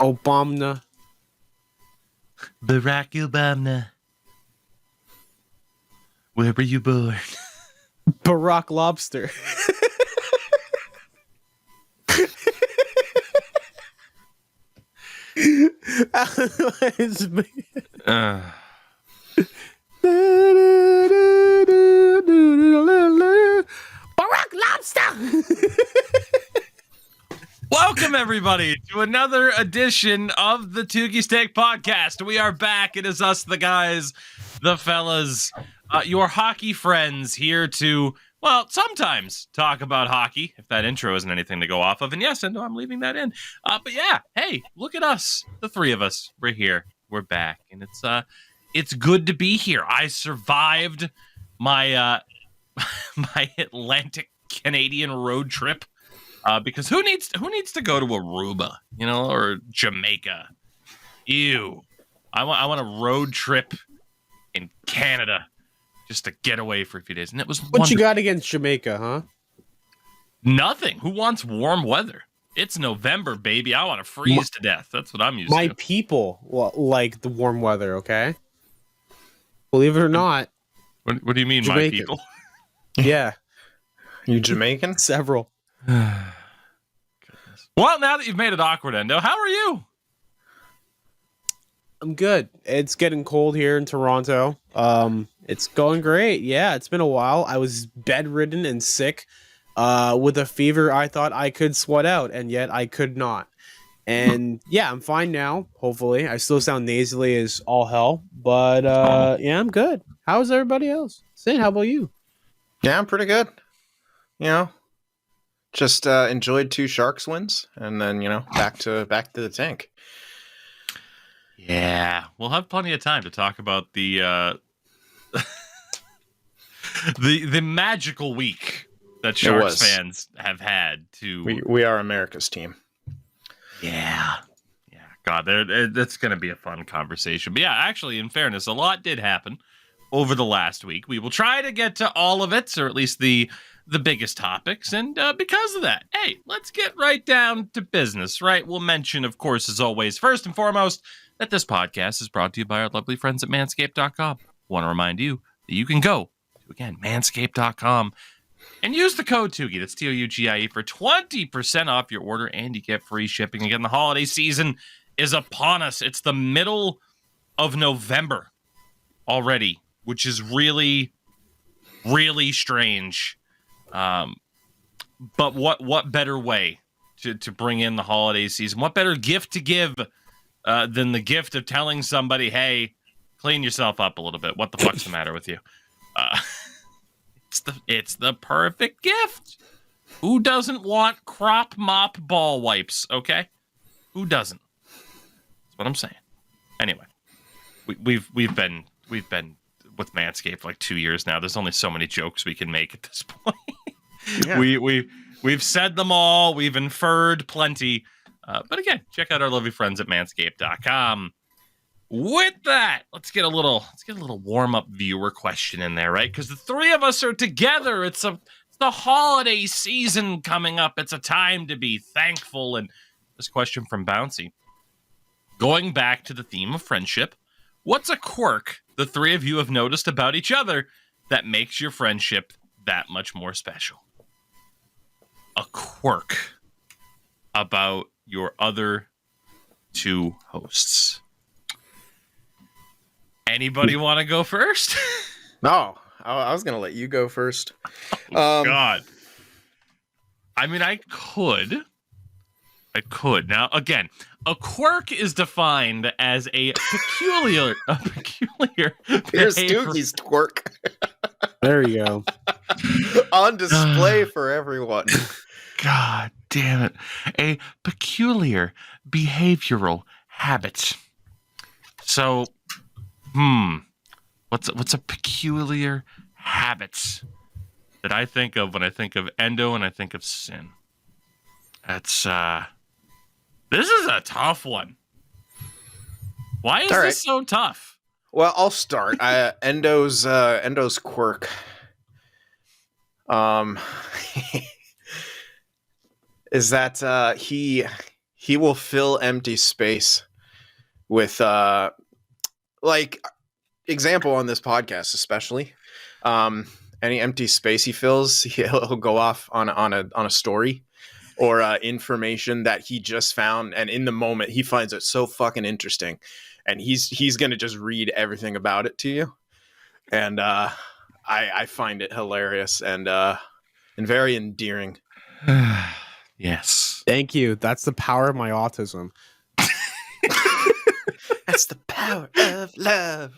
Obama. Barack Obama. Where were you born? Barack Lobster. Barack Lobster. Welcome, everybody, to another edition of the Tougie Steak Podcast. We are back. It is us, the guys, the fellas, your hockey friends here to, well, sometimes talk about hockey, if that intro isn't anything to go off of. And yes, and I'm leaving that in. But yeah, hey, look at us. The three of us. We're here. We're back. And it's good to be here. I survived my my Atlantic Canadian road trip. Because who needs to go to Aruba, or Jamaica? Ew. I want a road trip in Canada just to get away for a few days. And it was What you got against Jamaica, huh? Nothing. Who wants warm weather? It's November, baby. I want to freeze to death. That's what I'm used to. My people like the warm weather, okay? Believe it or not. What do you mean, Jamaican. my people? Yeah. You Jamaican? Several. Well, now that you've made it awkward, Endo, how are you? I'm good. It's getting cold here in Toronto. It's going great. Yeah, it's been a while. I was bedridden and sick with a fever I thought I could sweat out, and yet I could not. And yeah, I'm fine now, hopefully. I still sound nasally as all hell, but yeah, I'm good. How's everybody else? Sid, how about you? Yeah, I'm pretty good. Just enjoyed 2 Sharks wins, and then back to the tank. Yeah, we'll have plenty of time to talk about the the magical week that Sharks fans have had. We are America's team. Yeah. God, that's going to be a fun conversation. But yeah, actually, in fairness, a lot did happen over the last week. We will try to get to all of it, or at least the biggest topics. And because of that, hey, let's get right down to business, right? We'll mention, of course, as always, first and foremost, that this podcast is brought to you by our lovely friends at manscaped.com. Want to remind you that you can go to, again, manscaped.com and use the code Tougie, that's Tougie, for 20% off your order, and you get free shipping. Again, the holiday season is upon us. It's the middle of November already, which is really, really strange. But what better way to bring in the holiday season? What better gift to give than the gift of telling somebody, hey, clean yourself up a little bit. What the fuck's the matter with you? It's the perfect gift. Who doesn't want crop mop ball wipes? Okay, who doesn't? That's what I'm saying. Anyway, we've been with Manscaped for like 2 years now. There's only so many jokes we can make at this point. Yeah. We've said them all. We've inferred plenty. But again, check out our lovely friends at manscaped.com. With that, let's get a little warm-up viewer question in there, right? Because the three of us are together. It's the holiday season coming up. It's a time to be thankful. And this question from Bouncy. Going back to the theme of friendship, what's a quirk the three of you have noticed about each other that makes your friendship that much more special? A quirk about your other 2 hosts. Anybody want to go first? No, I was going to let you go first. Oh, God. I mean, I could. Now, again, a quirk is defined as a peculiar Here's Tougie's quirk. There you go. On display for everyone. God damn it. A peculiar behavioral habit. So, what's a peculiar habit that I think of when I think of Endo and I think of Sin? That's this is a tough one. Why is this so tough? Well, I'll start. Endo's quirk. Is that he he will fill empty space with like example on this podcast, especially any empty space he fills, he'll go off on a story or information that he just found, and in the moment he finds it so fucking interesting, and he's gonna just read everything about it to you, and I find it hilarious and very endearing. Yes. Thank you. That's the power of my autism. That's the power of love.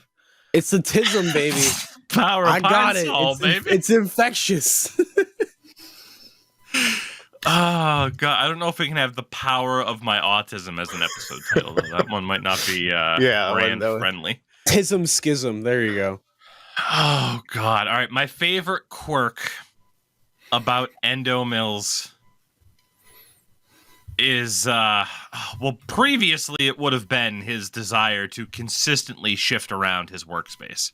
It's the tism, baby. Power of I got it. baby. It's infectious. Oh god, I don't know if we can have the power of my autism as an episode title, though. That one might not be brand friendly. Tism schism. There you go. Oh god. All right, my favorite quirk about Endo Mills is well, previously it would have been his desire to consistently shift around his workspace.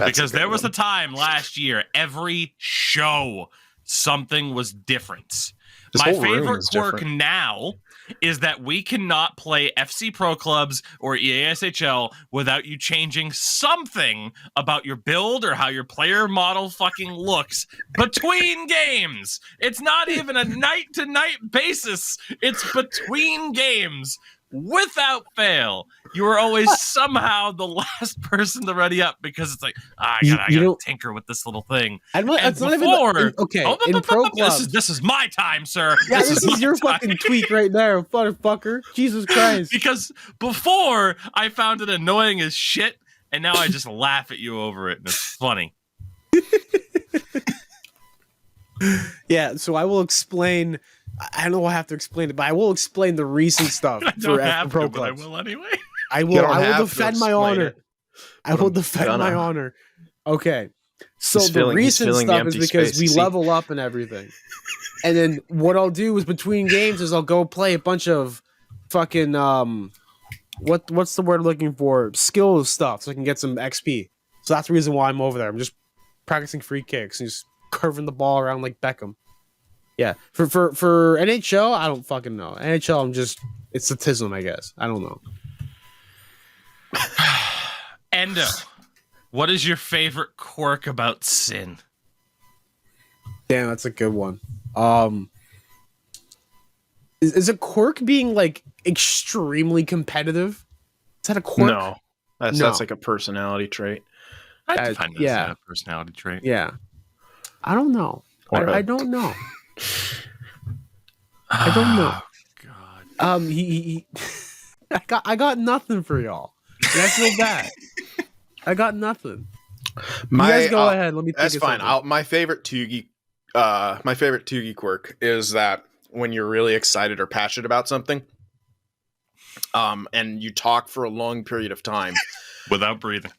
Because there was a time last year, every show something was different. My favorite quirk now is that we cannot play FC Pro Clubs or EASHL without you changing something about your build or how your player model fucking looks between games. It's not even a night-to-night basis. It's between games. Without fail, you are always somehow the last person to ready up because it's like, I gotta tinker with this little thing. In Pro Clubs, this is my time, sir. Yeah, this is your fucking tweak right there, motherfucker. Jesus Christ. Because before I found it annoying as shit, and now I just laugh at you over it, and it's funny. Yeah, so I will explain. I don't know. I have to explain it, but I will explain the recent stuff for Pro Clubs. I will anyway. I will defend my honor. I will defend my honor. Okay. So the recent stuff is because we level up and everything. And then what I'll do is between games is I'll go play a bunch of fucking what's the word I'm looking for? Skill stuff so I can get some XP. So that's the reason why I'm over there. I'm just practicing free kicks and just curving the ball around like Beckham. Yeah, for NHL, I don't fucking know. NHL, it's a tism, I guess. I don't know. Endo, what is your favorite quirk about Sin? Damn, that's a good one. Is a quirk being like extremely competitive? Is that a quirk? No, that's like a personality trait. I define that as a personality trait. Yeah, I don't know. I don't know. I don't know. God. He I got nothing for y'all. I feel bad. I got nothing. You guys go ahead. Let me. That's fine. My favorite Tougie quirk is that when you're really excited or passionate about something, and you talk for a long period of time without breathing.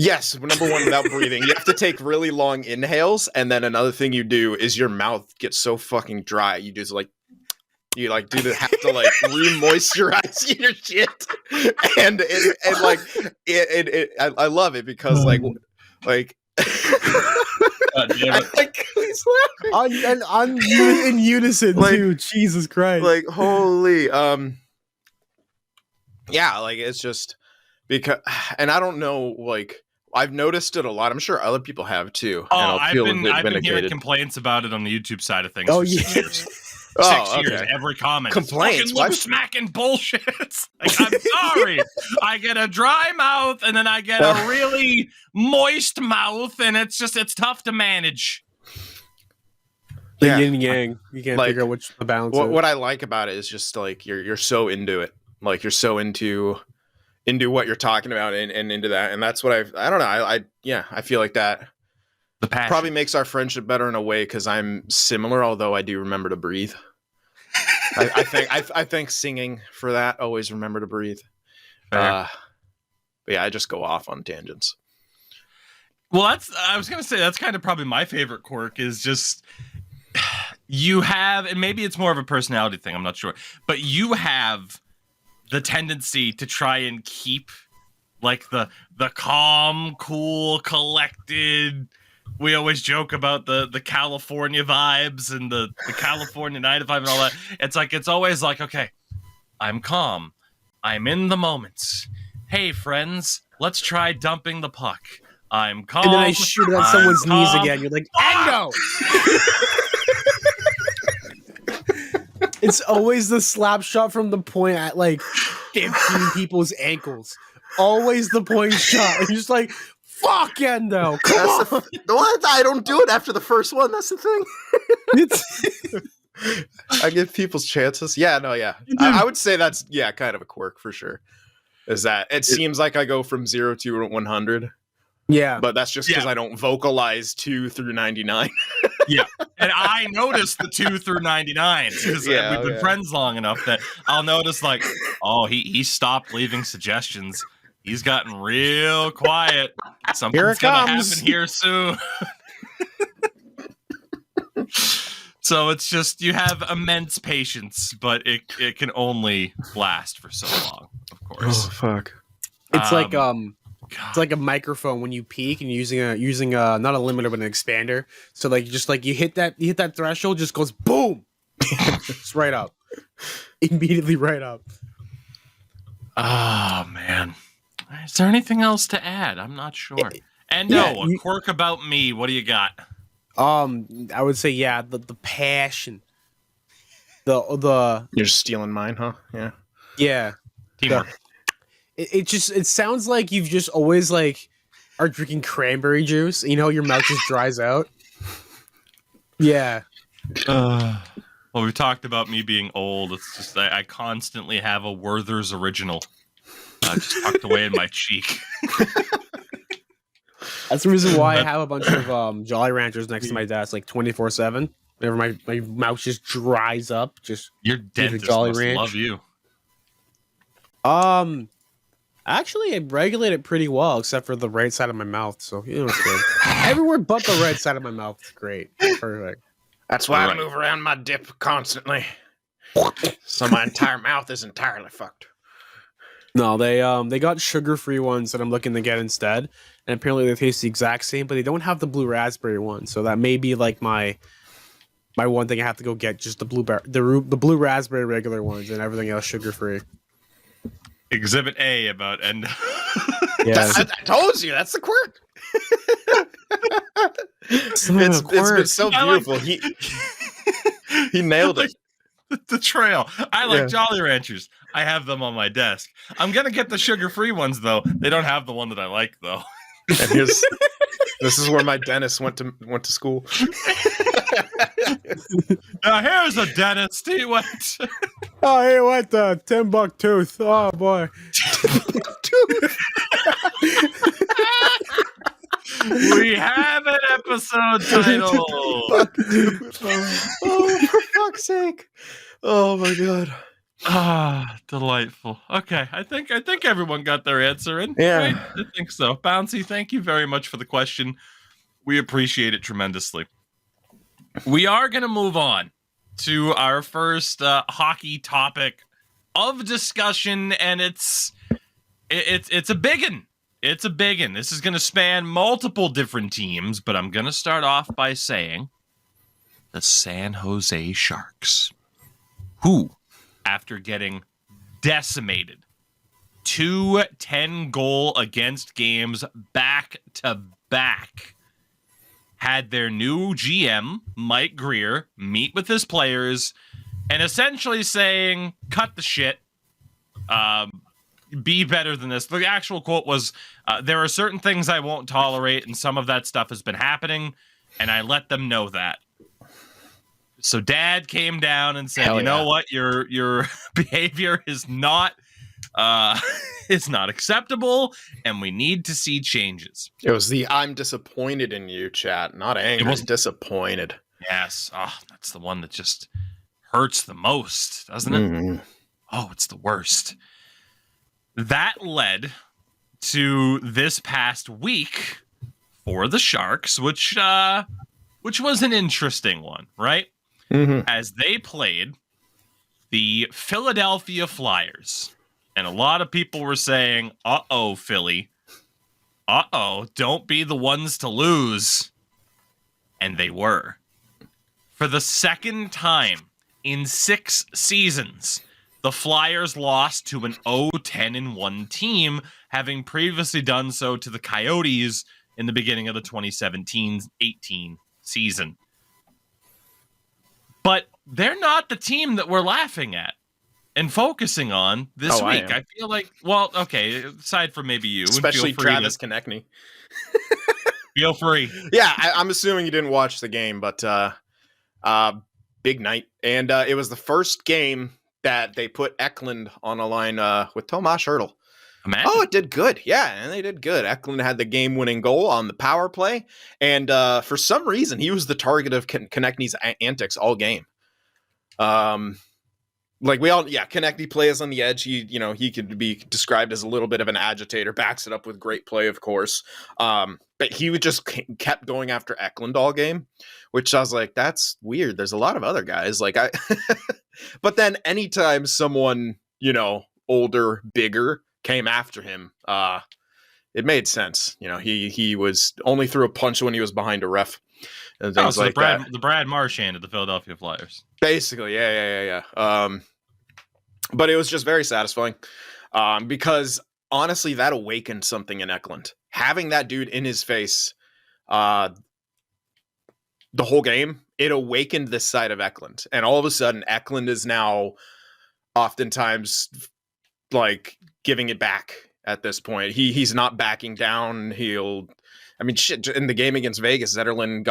Yes, number one, without breathing. You have to take really long inhales, and then another thing you do is your mouth gets so fucking dry. You just have to re-moisturize your shit, and I love it because like he's laughing. In unison too. Jesus Christ! Like holy, yeah, like it's just because, and I don't know, like. I've noticed it a lot. I'm sure other people have too. Oh, I've been hearing complaints about it on the YouTube side of things. Oh, for yeah. 6 years. 6 years, every comment. Complaints. Lip smacking bullshit. Like, I'm sorry. I get a dry mouth and then I get a really moist mouth, and it's tough to manage. The yin yang. You can't figure out which the balance is. What I like about it is just like you're so into it. Like you're so into what you're talking about and into that, and that's what I don't know. I feel like that the passion probably makes our friendship better in a way because I'm similar, although I do remember to breathe. I think singing for that, always remember to breathe. But yeah, I just go off on tangents. Well, I was gonna say that's kind of probably my favorite quirk is just you have, and maybe it's more of a personality thing, I'm not sure, but you have the tendency to try and keep like the calm, cool, collected. We always joke about the California vibes and the California night vibe and all that. It's always like, okay, I'm calm. I'm in the moment. Hey, friends, let's try dumping the puck. I'm calm. And then I shoot it at someone's knees again. You're like, Endo! It's always the slap shot from the point at like 15 people's ankles. Always the point shot. And you're just like, fuck Endo. Come on. What? I don't do it after the first one. That's the thing. I give people's chances. Yeah, no, yeah. I would say that's kind of a quirk for sure. Is that it seems like I go from 0 to 100. Yeah. But that's just because I don't vocalize 2 through 99. Yeah. And I noticed the 2 through 99 because we've been friends long enough that I'll notice like, oh, he stopped leaving suggestions. He's gotten real quiet. Something's going to happen here soon. So it's just you have immense patience, but it can only last for so long, of course. Oh, fuck. It's it's like a microphone when you peak and you're using a not a limiter but an expander. So like you hit that threshold, just goes boom, just right up, immediately right up. Oh man, is there anything else to add? I'm not sure. And a quirk about me. What do you got? I would say the passion, the you're just stealing mine, huh? Yeah. Teamwork. It sounds like you've just always like are drinking cranberry juice. You know, your mouth just dries out. Yeah. Well, we talked about me being old. It's just I constantly have a Werther's Original just tucked away in my cheek. That's the reason why I have a bunch of Jolly Ranchers next to my desk, like 24/7. Whenever my mouth just dries up, just your dentist Jolly must Ranch. love you. Actually, I regulate it pretty well, except for the right side of my mouth. So you know, it's good. Everywhere but the right side of my mouth is great. Perfect. That's why I move around my dip constantly. So my entire mouth is entirely fucked. No, they got sugar-free ones that I'm looking to get instead, and apparently they taste the exact same, but they don't have the blue raspberry one. So that may be like my one thing I have to go get, just the blue raspberry regular ones, and everything else sugar-free. Exhibit A about Endo. Yeah, I told you that's the quirk. It's been so beautiful. He nailed it. The trail. I like Jolly Ranchers. I have them on my desk. I'm gonna get the sugar-free ones though. They don't have the one that I like though. And this is where my dentist went to school. Now here's a dentist. He went. Oh, he went to Tim Bucktooth. Oh boy. We have an episode title. Oh, for fuck's sake! Oh my god. Ah, delightful. Okay, I think everyone got their answer in. Yeah, right? I think so. Bouncy, thank you very much for the question. We appreciate it tremendously. We are going to move on to our first hockey topic of discussion, and it's a biggin. It's a biggin. This is going to span multiple different teams, but I'm going to start off by saying the San Jose Sharks, who, after getting decimated, 2 10-goal against games back to back, had their new GM, Mike Greer, meet with his players and essentially saying, cut the shit, be better than this. The actual quote was, there are certain things I won't tolerate, and some of that stuff has been happening, and I let them know that. So Dad came down and said, you know what, your behavior is not acceptable, and we need to see changes. It was the I'm disappointed in you chat, not angry. It was disappointed. Yes. Oh, that's the one that just hurts the most, doesn't it? Mm-hmm. Oh, it's the worst. That led to this past week for the Sharks, which was an interesting one, right? Mm-hmm. As they played the Philadelphia Flyers. And a lot of people were saying, uh-oh, Philly. Uh-oh, don't be the ones to lose. And they were. For the second time in 6 seasons, the Flyers lost to an 0-10-1 team, having previously done so to the Coyotes in the beginning of the 2017-18 season. But they're not the team that we're laughing at and focusing on this week. I feel like, well, okay, aside from maybe you. Especially Travis Konechny. Feel free. Yeah, I'm assuming you didn't watch the game, but big night. And it was the first game that they put Eklund on a line with Tomas Hertl. Imagine. Oh, it did good. Yeah, and they did good. Eklund had the game-winning goal on the power play, and for some reason, he was the target of Konechny's antics all game. Konechny plays on the edge. He could be described as a little bit of an agitator. Backs it up with great play, of course. But he would just kept going after Eklund all game, which I was like, that's weird. There's a lot of other guys but then anytime someone older, bigger came after him, it made sense. He was only threw a punch when he was behind a ref and things like that. The Brad Marchand of the Philadelphia Flyers. Basically, yeah. But it was just very satisfying because honestly, that awakened something in Eklund. Having that dude in his face the whole game, it awakened this side of Eklund. And all of a sudden, Eklund is now oftentimes like giving it back at this point. He's not backing down. In the game against Vegas, Zetterlund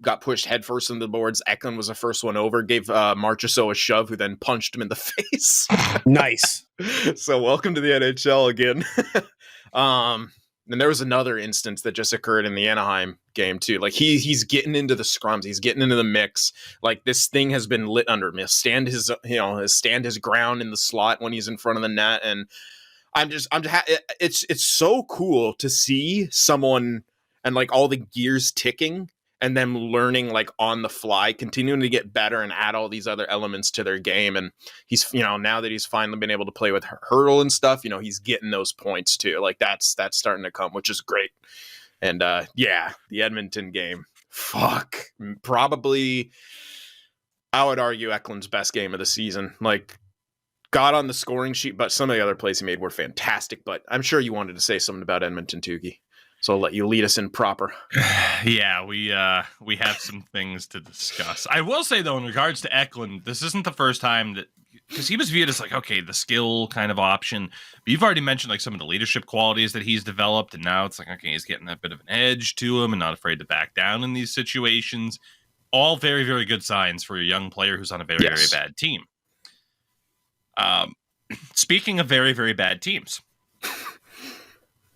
got pushed headfirst into the boards. Eklund was the first one over, gave Marchessault a shove, who then punched him in the face. Nice. So welcome to the NHL again. And there was another instance that just occurred in the Anaheim game too. Like he's getting into the scrums, he's getting into the mix. Like this thing has been lit under him. He'll stand his ground in the slot when he's in front of the net, and it's so cool to see someone and like all the gears ticking and them learning like on the fly, continuing to get better and add all these other elements to their game. And he's, now that he's finally been able to play with Hertl and stuff, he's getting those points too. Like that's starting to come, which is great. And the Edmonton game, probably I would argue Eklund's best game of the season. Like got on the scoring sheet, but some of the other plays he made were fantastic. But I'm sure you wanted to say something about Edmonton, Tougie. So I'll let you lead us in proper. Yeah, we have some things to discuss. I will say, though, in regards to Eklund, this isn't the first time that, because he was viewed as like, okay, the skill kind of option. But you've already mentioned like some of the leadership qualities that he's developed. And now it's like, okay, he's getting that bit of an edge to him and not afraid to back down in these situations. All very, very good signs for a young player who's on a very, very bad team. Speaking of very, very bad teams,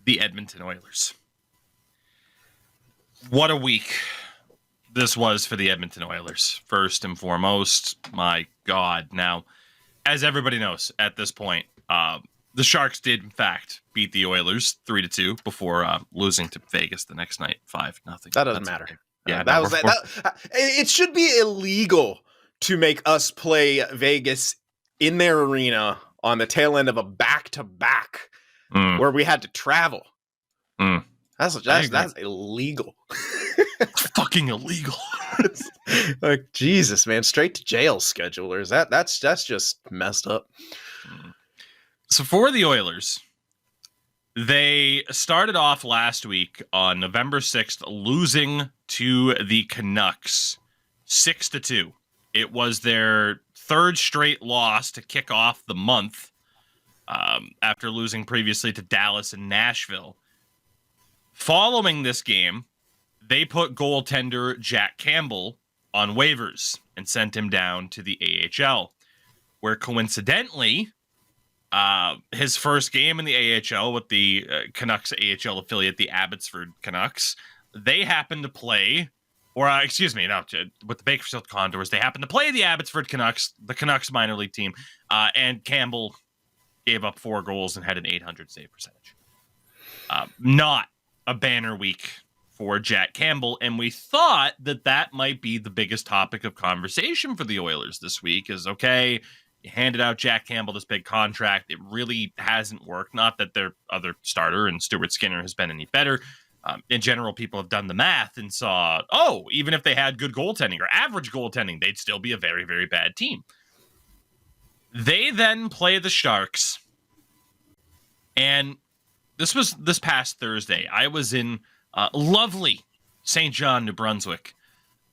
the Edmonton Oilers. What a week this was for the Edmonton Oilers, first and foremost. My God. Now, as everybody knows at this point, the Sharks did, in fact, beat the Oilers 3-2 before losing to Vegas the next night, 5-0. That doesn't matter. Okay. Yeah, it should be illegal to make us play Vegas in their arena on the tail end of a back-to-back where we had to travel. That's illegal. It's fucking illegal. Like Jesus, man, straight to jail, schedulers. That's just messed up. So for the Oilers, they started off last week on November 6th, losing to the Canucks 6-2. It was their third straight loss to kick off the month after losing previously to Dallas and Nashville. Following this game, they put goaltender Jack Campbell on waivers and sent him down to the AHL, where coincidentally, his first game in the AHL with the Canucks AHL affiliate, the Abbotsford Canucks, they happened to play, with the Bakersfield Condors, they happened to play the Abbotsford Canucks, the Canucks minor league team, and Campbell gave up 4 goals and had an .800 save percentage. Not a banner week for Jack Campbell, and we thought that might be the biggest topic of conversation for the Oilers this week is, okay, you handed out Jack Campbell this big contract. It really hasn't worked. Not that their other starter and Stuart Skinner has been any better. In general, people have done the math and saw, even if they had good goaltending or average goaltending, they'd still be a very, very bad team. They then play the Sharks. And this was this past Thursday. I was in lovely St. John, New Brunswick,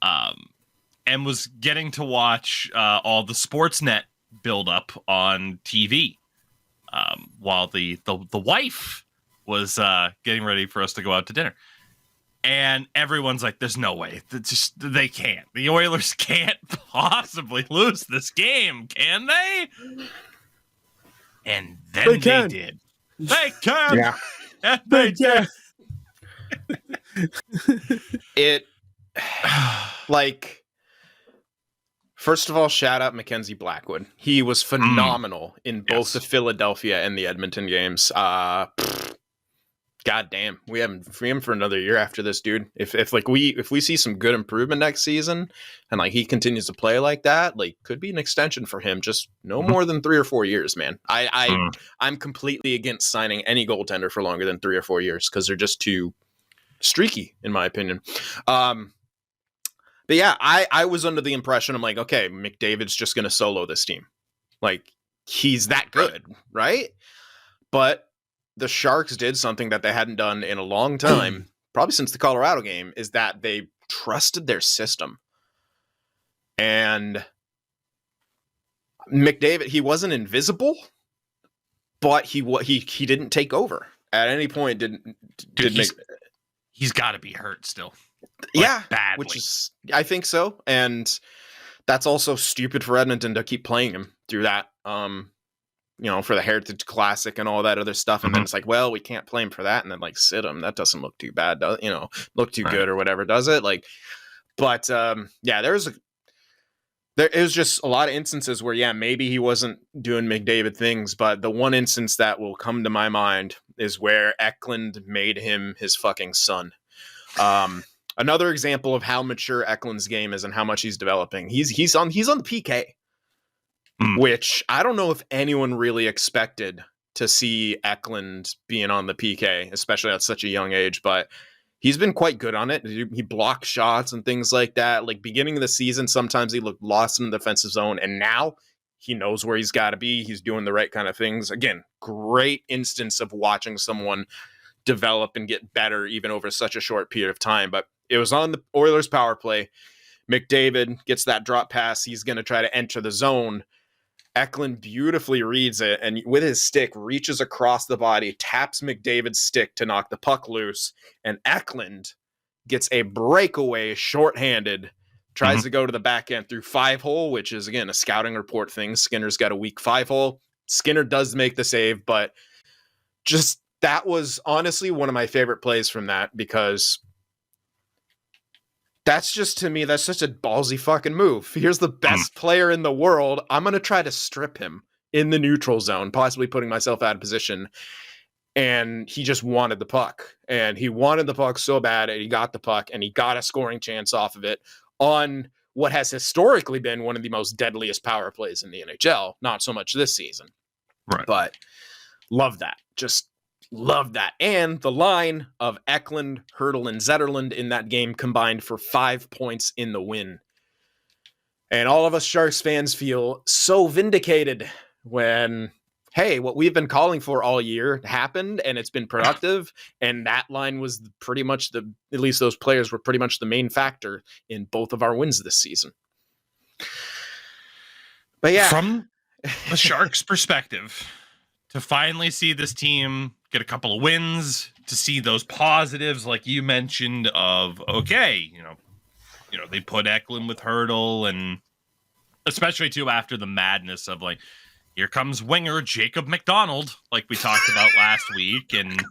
and was getting to watch all the Sportsnet build up on TV while the wife was getting ready for us to go out to dinner. And everyone's like, there's no way. They can't. The Oilers can't possibly lose this game, can they? And then they did. They can. Yeah. And they did. It, like, first of all, shout out Mackenzie Blackwood. He was phenomenal in both the Philadelphia and the Edmonton games. God damn, we have him for another year after this, dude. If we see some good improvement next season, and like he continues to play like that, like could be an extension for him. Just no more than 3 or 4 years, man. I'm completely against signing any goaltender for longer than 3 or 4 years because they're just too streaky, in my opinion. But yeah, I was under the impression I'm like, okay, McDavid's just gonna solo this team, like he's that good, right? But the Sharks did something that they hadn't done in a long time, probably since the Colorado game, is that they trusted their system. And McDavid, he wasn't invisible, but he didn't take over at any point. He's got to be hurt still. Yeah, badly. Which is, I think so, and that's also stupid for Edmonton to keep playing him through that. For the Heritage Classic and all that other stuff. And then it's like, well, we can't play him for that. And then like sit him. That doesn't look too bad. Look too good or whatever, does it? Like, but yeah, there is just a lot of instances where, yeah, maybe he wasn't doing McDavid things, but the one instance that will come to my mind is where Eklund made him his fucking son. Another example of how mature Eklund's game is and how much he's developing. He's on the PK. Which I don't know if anyone really expected to see Eklund being on the PK, especially at such a young age, but he's been quite good on it. He blocked shots and things like that. Like beginning of the season, sometimes he looked lost in the defensive zone, and now he knows where he's got to be. He's doing the right kind of things. Again, great instance of watching someone develop and get better even over such a short period of time. But it was on the Oilers power play. McDavid gets that drop pass. He's going to try to enter the zone. Eklund beautifully reads it and with his stick reaches across the body, taps McDavid's stick to knock the puck loose, and Eklund gets a breakaway shorthanded, tries to go to the back end through 5-hole, which is, again, a scouting report thing. Skinner's got a weak 5-hole. Skinner does make the save, but just that was honestly one of my favorite plays from that, because that's just, to me, that's such a ballsy fucking move. Here's the best player in the world. I'm going to try to strip him in the neutral zone, possibly putting myself out of position. And he just wanted the puck. And he wanted the puck so bad, and he got the puck, and he got a scoring chance off of it on what has historically been one of the most deadliest power plays in the NHL. Not so much this season. Right. But love that. Just love that. And the line of Eklund, Hurdle, and Zetterlund in that game combined for 5 points in the win. And all of us Sharks fans feel so vindicated when, hey, what we've been calling for all year happened, and it's been productive. And that line was pretty much at least those players were pretty much the main factor in both of our wins this season. But yeah. From the Sharks' perspective, to finally see this team get a couple of wins, to see those positives like you mentioned of, okay, they put Eklund with Hurdle, and especially too after the madness of like, here comes winger Jacob McDonald, like we talked about last week. And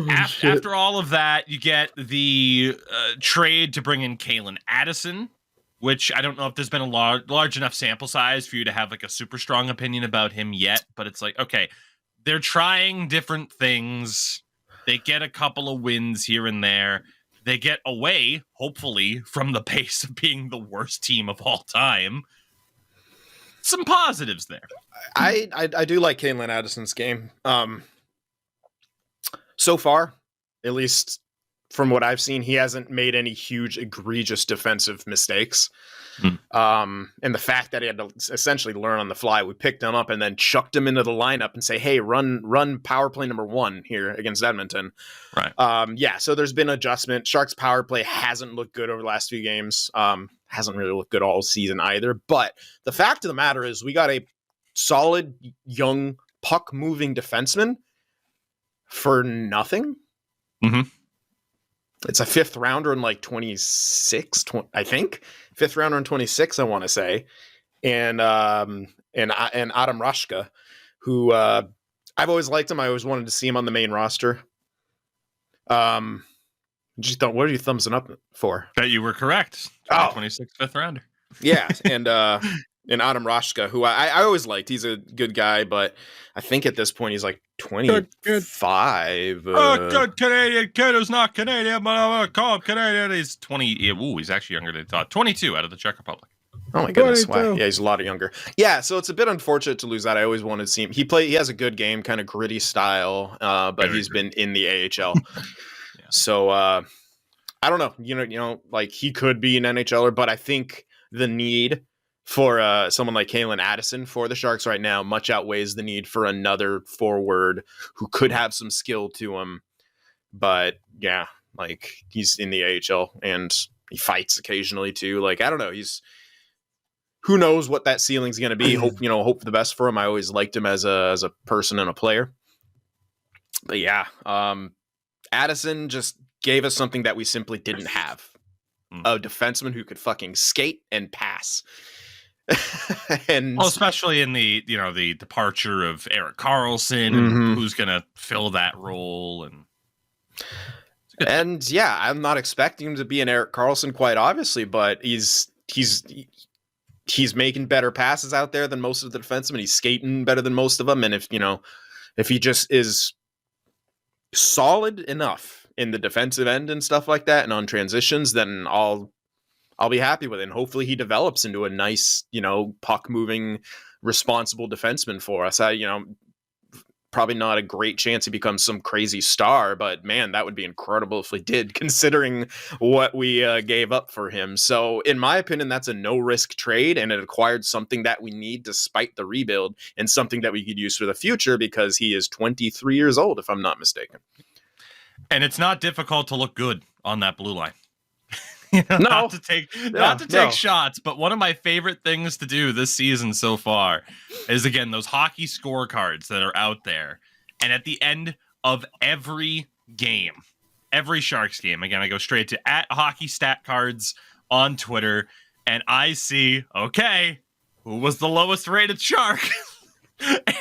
after all of that, you get the trade to bring in Kalen Addison, which I don't know if there's been a large enough sample size for you to have like a super strong opinion about him yet, but it's like, okay, they're trying different things. They get a couple of wins here and there. They get away, hopefully, from the pace of being the worst team of all time. Some positives there. I do like Kalen Addison's game. So far, at least from what I've seen, he hasn't made any huge, egregious defensive mistakes. And the fact that he had to essentially learn on the fly, we picked him up and then chucked him into the lineup and say, hey, run power play number 1 here against Edmonton. Right. Yeah, so there's been adjustment. Sharks power play hasn't looked good over the last few games. Hasn't really looked good all season either. But the fact of the matter is we got a solid, young, puck-moving defenseman for nothing. Mm-hmm. It's a 5th rounder in like 26, I think. 5th rounder in 26, I want to say. And Adam Rashka, who I've always liked him. I always wanted to see him on the main roster. Just don't. What are you thumbsing up for? That you were correct. 26th 5th rounder. Yeah, and Adam Rashka, who I always liked. He's a good guy, but I think at this point he's like 25. Good Canadian kid who's not Canadian, but I'm gonna call him Canadian. He's 20. Ooh, he's actually younger than I thought. 22 out of the Czech Republic. Oh my goodness! Wow. Yeah, he's a lot younger. Yeah, so it's a bit unfortunate to lose that. I always wanted to see him. He has a good game, kind of gritty style, but he's been in the AHL. Yeah. So I don't know. You know, like he could be an NHLer, but I think the need for someone like Kalen Addison for the Sharks right now much outweighs the need for another forward who could have some skill to him. But yeah, like he's in the AHL and he fights occasionally too. Like I don't know, who knows what that ceiling's going to be. Hope for the best for him. I always liked him as a person and a player. But yeah, Addison just gave us something that we simply didn't have. A defenseman who could fucking skate and pass. And well, especially in the departure of Erik Karlsson and who's going to fill that role. And yeah, I'm not expecting him to be an Erik Karlsson quite obviously, but he's making better passes out there than most of the defensemen. He's skating better than most of them. And if he just is solid enough in the defensive end and stuff like that and on transitions, then I'll be happy with it. And hopefully he develops into a nice, puck moving, responsible defenseman for us. Probably not a great chance he becomes some crazy star, but man, that would be incredible if we did, considering what we gave up for him. So in my opinion, that's a no risk trade, and it acquired something that we need despite the rebuild and something that we could use for the future because he is 23 years old, if I'm not mistaken. And it's not difficult to look good on that blue line. Not to take shots, but one of my favorite things to do this season so far is, again, those hockey scorecards that are out there. And at the end of every game, every Sharks game, again, I go straight to @HockeyStatCards on Twitter, and I see, okay, who was the lowest rated Shark?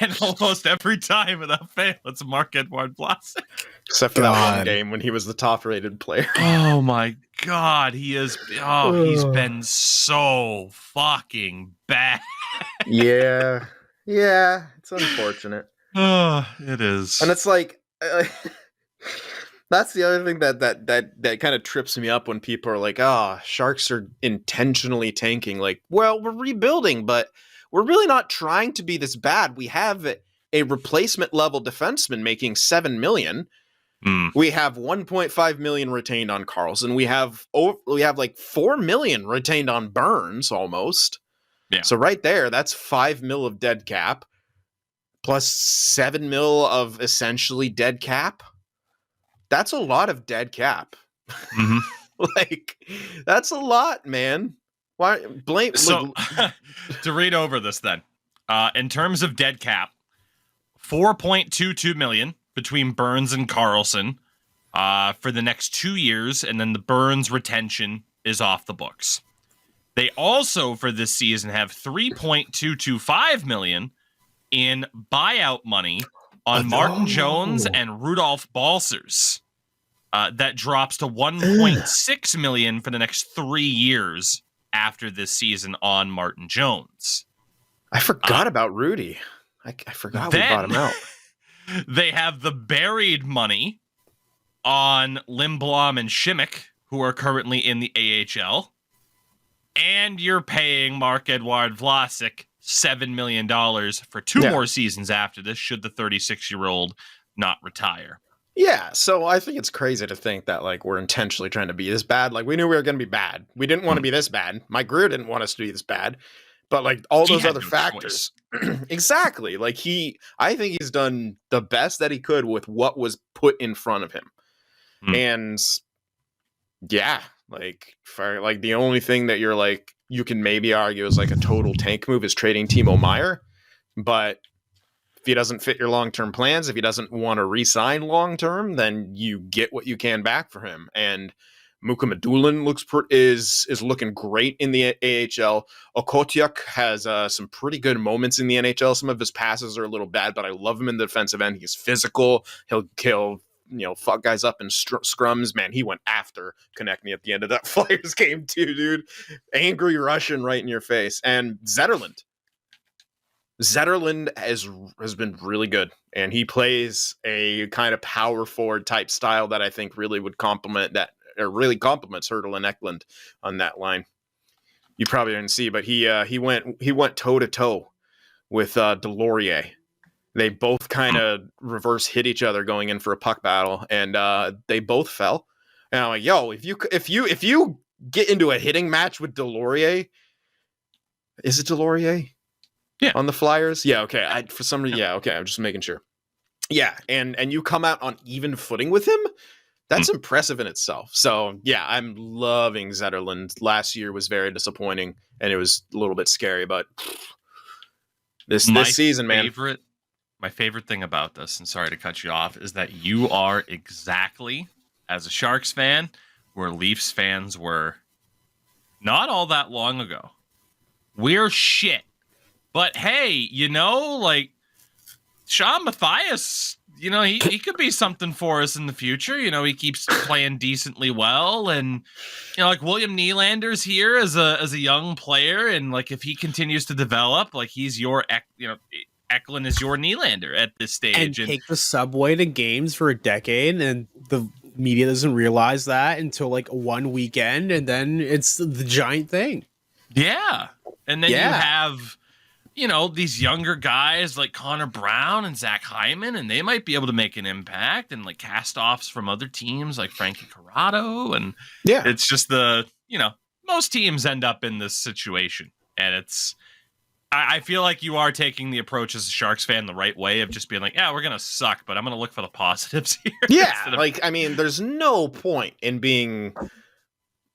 And almost every time without fail, it's Marc-Edouard Vlasic. Except for that one game when he was the top-rated player. Oh my God, he's been so fucking bad. Yeah, it's unfortunate. It is, and it's like that's the other thing that kind of trips me up when people are like, Sharks are intentionally tanking. Like, well, we're rebuilding, but we're really not trying to be this bad. We have a replacement level defenseman making $7 million. We have 1.5 million retained on Karlsson. We have like 4 million retained on Burns almost. Yeah. So right there, that's 5 mil of dead cap plus 7 mil of essentially dead cap. That's a lot of dead cap. Like, that's a lot, man. Why blame? So to read over this then, in terms of dead cap, 4.22 million between Burns and Karlsson for the next 2 years, and then the Burns retention is off the books. They also for this season have 3.225 million in buyout money on Martin Jones and Rudolph Balcers. That drops to 1.6 million for the next 3 years after this season on Martin Jones. I forgot about Rudy. I forgot we bought him out. They have the buried money on Lindblom and Shimmick, who are currently in the AHL. And you're paying Marc-Edouard Vlasic $7 million for 2 more seasons after this, should the 36-year-old not retire. Yeah, so I think it's crazy to think that like we're intentionally trying to be this bad. Like we knew we were going to be bad. We didn't want to be this bad. Mike Greer didn't want us to be this bad. But like all He those had other no factors, exactly. Like I think he's done the best that he could with what was put in front of him. Hmm. And yeah, like for like the only thing that you're like you can maybe argue is like a total tank move is trading Timo Meyer, but if he doesn't fit your long-term plans, if he doesn't want to re-sign long-term, then you get what you can back for him. And Muka Madulin is looking great in the AHL. Okotiuk has some pretty good moments in the NHL. Some of his passes are a little bad, but I love him in the defensive end. He's physical. He'll kill, fuck guys up in scrums. Man, he went after Konechny at the end of that Flyers game too, dude. Angry Russian right in your face. And Zetterlund has been really good, and he plays a kind of power forward type style that I think really would complement that, or really complements Hurdle and Eklund on that line. You probably didn't see, but he went toe to toe with Delorier. They both kind of reverse hit each other going in for a puck battle, and they both fell. And I'm like, yo, if you get into a hitting match with Delorier, is it Delorier? Yeah. On the Flyers? Yeah, okay. For some reason, yeah, okay. I'm just making sure. Yeah, and you come out on even footing with him? That's impressive in itself. So, yeah, I'm loving Zetterlund. Last year was very disappointing, and it was a little bit scary, but this season, man. My favorite thing about this, and sorry to cut you off, is that you are exactly, as a Sharks fan, where Leafs fans were not all that long ago. We're shit. But hey, like Sean Matthias, he could be something for us in the future. He keeps playing decently well, and like William Nylander's here as a young player, and like if he continues to develop, like he's your Eklund is your Nylander at this stage, and take the subway to games for a decade, and the media doesn't realize that until like one weekend, and then it's the giant thing. Yeah, and then you have these younger guys like Connor Brown and Zach Hyman, and they might be able to make an impact, and like cast-offs from other teams like Frankie Corrado. And it's just most teams end up in this situation. And I feel like you are taking the approach as a Sharks fan the right way of just being like, yeah, we're going to suck, but I'm going to look for the positives here. Yeah, there's no point in being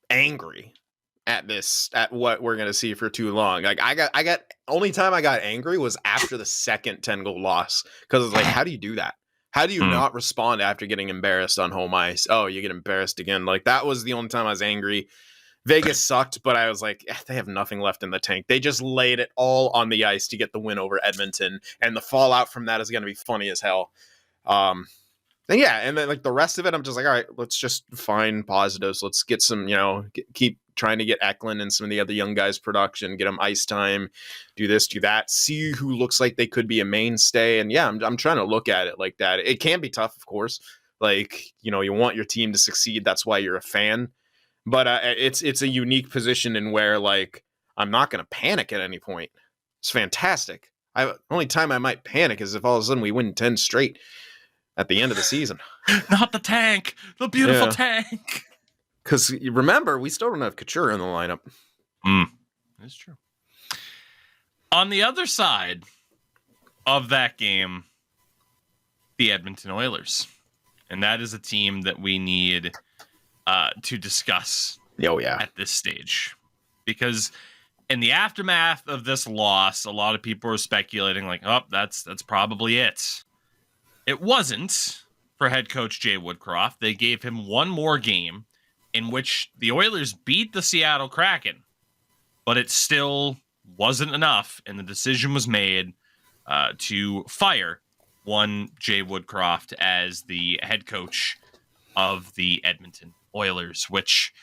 angry at what we're gonna see for too long. Like I got only time I got angry was after the second 10-goal loss, because it's like, how do you do that? How do you not respond after getting embarrassed on home ice? Oh, you get embarrassed again. Like that was the only time I was angry. Vegas sucked, but I was like, they have nothing left in the tank. They just laid it all on the ice to get the win over Edmonton, and the fallout from that is going to be funny as hell. And then like the rest of it, I'm just like, all right, let's just find positives. Let's get some, keep trying to get Eklund and some of the other young guys production, get them ice time, do this, do that, see who looks like they could be a mainstay. And yeah, I'm trying to look at it like that. It can be tough, of course. Like, you want your team to succeed. That's why you're a fan. But it's a unique position in where like I'm not going to panic at any point. It's fantastic. Only time I might panic is if all of a sudden we win 10 straight at the end of the season. Not the tank, the beautiful tank. Because remember, we still don't have Couture in the lineup. That's true. On the other side of that game, the Edmonton Oilers. And that is a team that we need to discuss at this stage. Because in the aftermath of this loss, a lot of people are speculating like, oh, that's probably it. It wasn't for head coach Jay Woodcroft. They gave him one more game in which the Oilers beat the Seattle Kraken, but it still wasn't enough, and the decision was made to fire one Jay Woodcroft as the head coach of the Edmonton Oilers, which,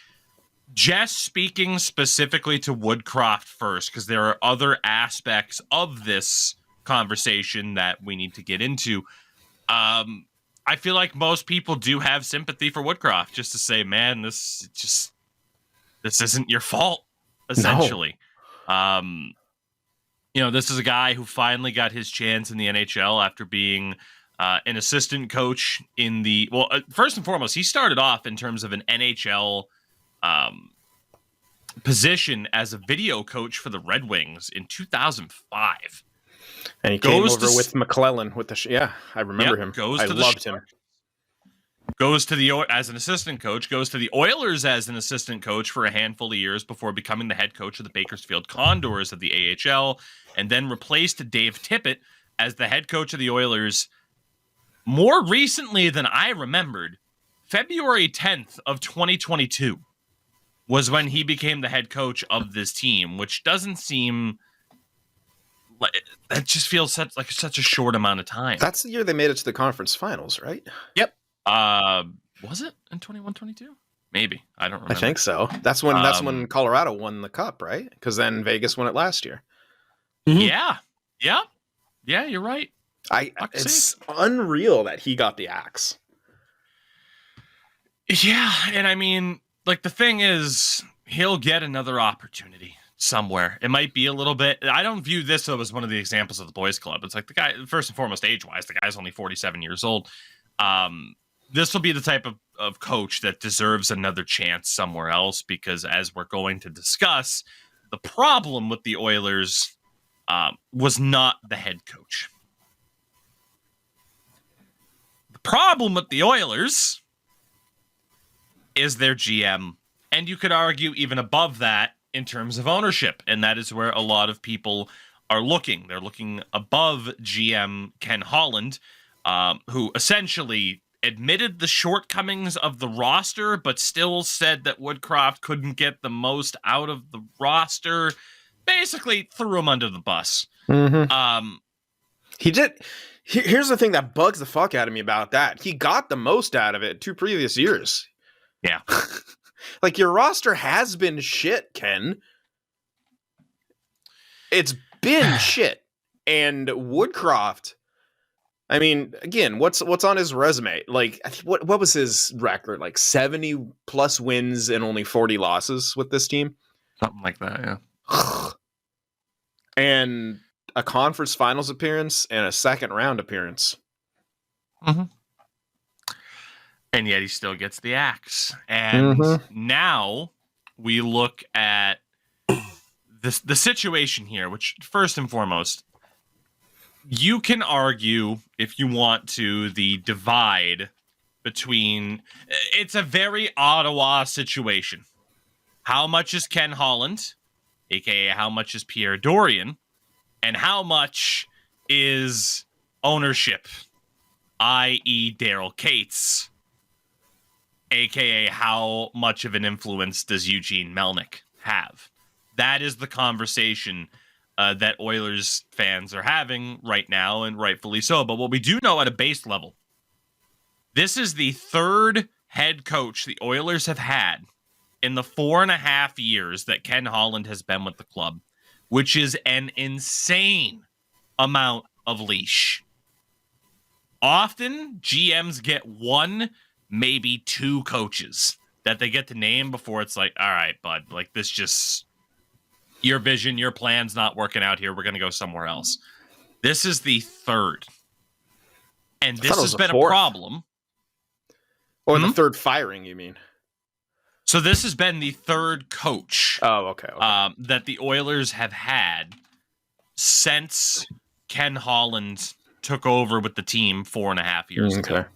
just speaking specifically to Woodcroft first, because there are other aspects of this conversation that we need to get into. I feel like most people do have sympathy for Woodcroft, just to say, man, this isn't your fault, essentially. No. This is a guy who finally got his chance in the NHL after being an assistant coach in the first and foremost, he started off in terms of an NHL position as a video coach for the Red Wings in 2005. And he came over with McClellan with the I remember him. I loved him. Goes to as an assistant coach, goes to the Oilers as an assistant coach for a handful of years before becoming the head coach of the Bakersfield Condors of the AHL, and then replaced Dave Tippett as the head coach of the Oilers more recently than I remembered. February 10th of 2022 was when he became the head coach of this team, which doesn't seem like, that just feels such a short amount of time. That's the year they made it to the conference finals, right? Yep. Was it in 21-22? Maybe. I don't remember. I think so. That's when Colorado won the cup, right? Because then Vegas won it last year. Mm-hmm. Yeah, you're right. It's unreal that he got the axe. Yeah, and I mean, like, the thing is, he'll get another opportunity somewhere. It might be a little bit. I don't view this though as one of the examples of the boys club. It's like the guy, first and foremost, age-wise, the guy's only 47 years old. This will be the type of coach that deserves another chance somewhere else, because as we're going to discuss, the problem with the Oilers was not the head coach. The problem with the Oilers is their GM, and you could argue even above that in terms of ownership, and that is where a lot of people are looking. They're looking above GM Ken Holland, who essentially admitted the shortcomings of the roster, but still said that Woodcroft couldn't get the most out of the roster. Basically threw him under the bus. Mm-hmm. He did. Here's the thing that bugs the fuck out of me about that. He got the most out of it 2 previous years. Yeah. Like, your roster has been shit, Ken. It's been shit. And Woodcroft, I mean, again, what's on his resume? Like, what was his record? Like 70 plus wins and only 40 losses with this team? Something like that, yeah. And a conference finals appearance and a second round appearance. Mm-hmm. And yet he still gets the axe. And now we look at the situation here, which first and foremost, you can argue, if you want to, the divide between... It's a very Ottawa situation. How much is Ken Holland, a.k.a. how much is Pierre Dorion, and how much is ownership, i.e. Daryl Cates, a.k.a. how much of an influence does Eugene Melnyk have? That is the conversation that Oilers fans are having right now, and rightfully so. But what we do know at a base level, this is the third head coach the Oilers have had in the 4.5 years that Ken Holland has been with the club, which is an insane amount of leash. Often, GMs get 1, maybe 2 coaches that they get to name before it's like, all right, bud, like, this just... your vision, your plan's not working out here. We're going to go somewhere else. This is the third. And this has been a problem. Or the third firing, you mean? So this has been the third coach. Oh, okay. That the Oilers have had since Ken Holland took over with the team 4.5 years ago.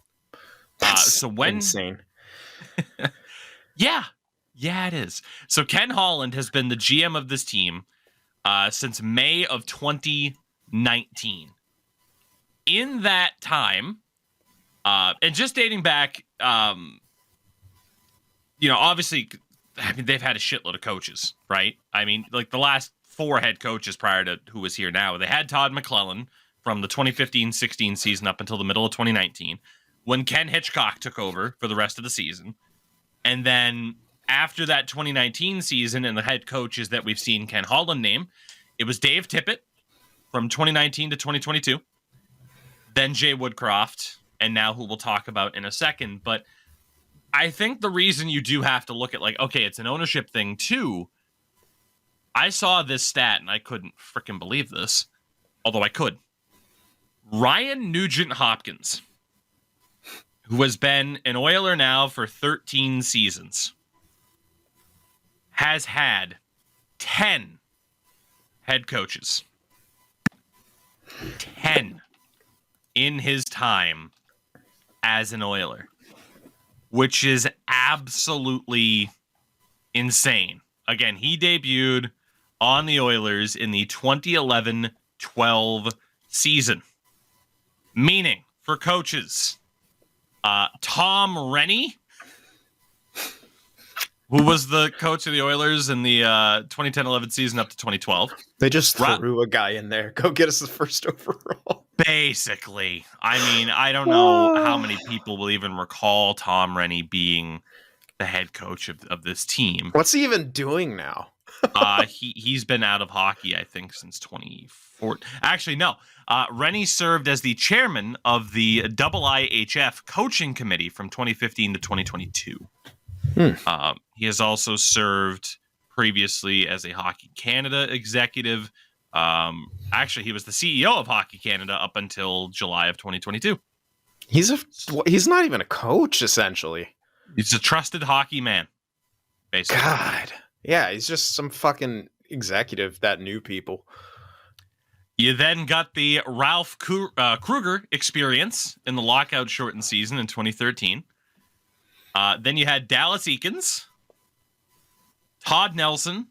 That's when insane. Yeah, it is. So Ken Holland has been the GM of this team since May of 2019. In that time, and just dating back, obviously, I mean, they've had a shitload of coaches, right? I mean, like the last 4 head coaches prior to who was here now, they had Todd McClellan from the 2015-16 season up until the middle of 2019, when Ken Hitchcock took over for the rest of the season. And then after that 2019 season and the head coaches that we've seen Ken Holland name, it was Dave Tippett from 2019 to 2022, then Jay Woodcroft, and now who we'll talk about in a second. But I think the reason you do have to look at, like, okay, it's an ownership thing too. I saw this stat and I couldn't freaking believe this, although I could. Ryan Nugent-Hopkins, who has been an Oiler now for 13 seasons, has had 10 head coaches. 10 in his time as an Oiler, which is absolutely insane. Again, he debuted on the Oilers in the 2011-12 season. Meaning, for coaches, Tom Rennie, who was the coach of the Oilers in the 2010-11 season up to 2012. They just threw a guy in there. Go get us the first overall. Basically. I mean, I don't know how many people will even recall Tom Rennie being the head coach of this team. What's he even doing now? He's been out of hockey, I think, since 2014. Actually, no. Rennie served as the chairman of the IIHF coaching committee from 2015 to 2022. He has also served previously as a Hockey Canada executive. Actually, he was the CEO of Hockey Canada up until July of 2022. He's not even a coach, essentially. He's a trusted hockey man, basically. God. Yeah, he's just some fucking executive that knew people. You then got the Ralph Kruger experience in the lockout shortened season in 2013. Then you had Dallas Eakins, Todd Nelson,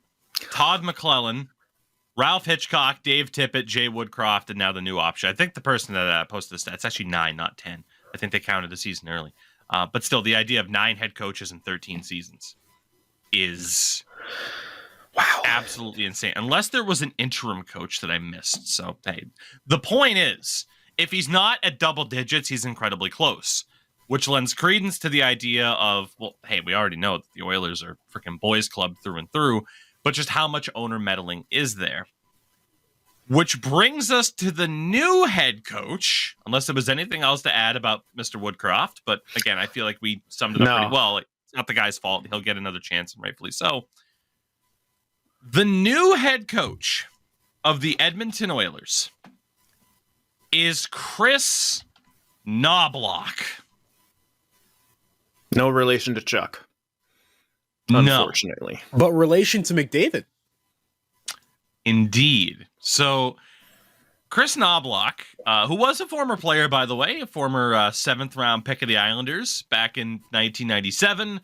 Todd McClellan, Ralph Hitchcock, Dave Tippett, Jay Woodcroft, and now the new option. I think the person that posted the stats, actually 9, not 10. I think they counted the season early. But still, the idea of 9 head coaches in 13 seasons is absolutely insane. Unless there was an interim coach that I missed. So, hey, the point is, if he's not at double digits, he's incredibly close, which lends credence to the idea of, well, hey, we already know that the Oilers are freaking boys club through and through, but just how much owner meddling is there? Which brings us to the new head coach, unless there was anything else to add about Mr. Woodcroft. But again, I feel like we summed it up pretty well. It's not the guy's fault. He'll get another chance, and rightfully so. The new head coach of the Edmonton Oilers is Chris Knobloch. No relation to Chuck. Unfortunately. No. But relation to McDavid. Indeed. So, Chris Knobloch, who was a former player, by the way, a former 7th-round pick of the Islanders back in 1997.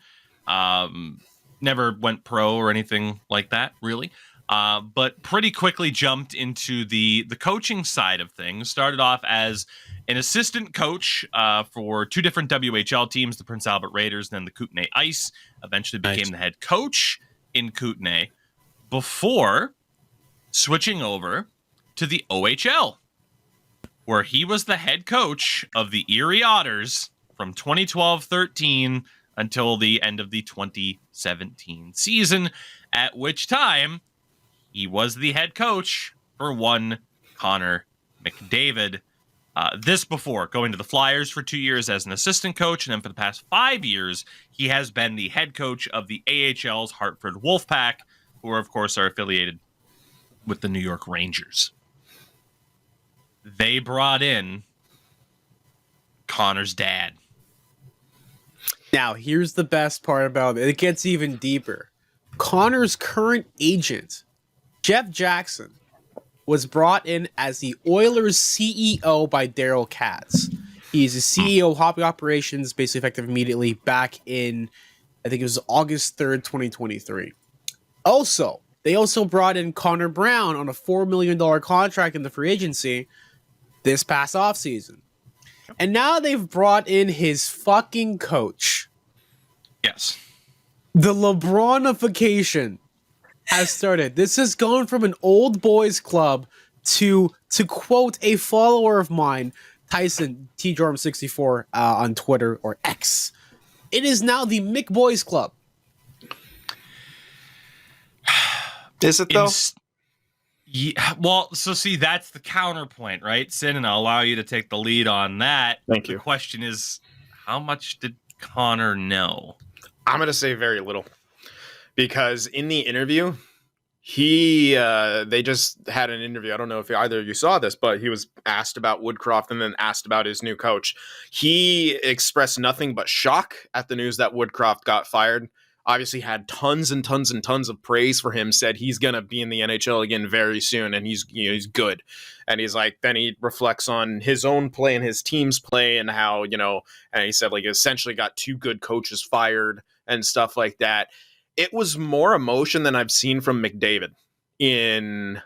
Never went pro or anything like that, really. But pretty quickly jumped into the coaching side of things. Started off as an assistant coach for 2 different WHL teams, the Prince Albert Raiders and then the Kootenay Ice. Eventually became the head coach in Kootenay before switching over to the OHL, where he was the head coach of the Erie Otters from 2012-13 until the end of the 2017 season, at which time he was the head coach for one Connor McDavid. This before going to the Flyers for 2 years as an assistant coach, and then for the past 5 years, he has been the head coach of the AHL's Hartford Wolfpack, who of course are affiliated with the New York Rangers. They brought in Connor's dad. Now, here's the best part about it. It gets even deeper. Connor's current agent, Jeff Jackson, was brought in as the Oilers CEO by Daryl Katz. He's the CEO of hockey operations, basically effective immediately back in, I think it was August 3rd, 2023. Also, they also brought in Connor Brown on a $4 million contract in the free agency this past offseason. And now they've brought in his fucking coach. Yes. The LeBronification has started. This has gone from an old boys club to quote a follower of mine, Tyson TJorm64 on Twitter or X. It is now the Mick Boys Club. Is it though? Yeah, well, so see, that's the counterpoint, right, Sin? And I'll allow you to take the lead on that. Thank you. The question is, how much did Connor know? I'm going to say very little. Because in the interview, they just had an interview. I don't know if either of you saw this, but he was asked about Woodcroft and then asked about his new coach. He expressed nothing but shock at the news that Woodcroft got fired. Obviously had tons and tons and tons of praise for him, said he's going to be in the NHL again very soon, and he's good. And he's like, then he reflects on his own play and his team's play and how, and he said, like, essentially got 2 good coaches fired and stuff like that. It was more emotion than I've seen from McDavid in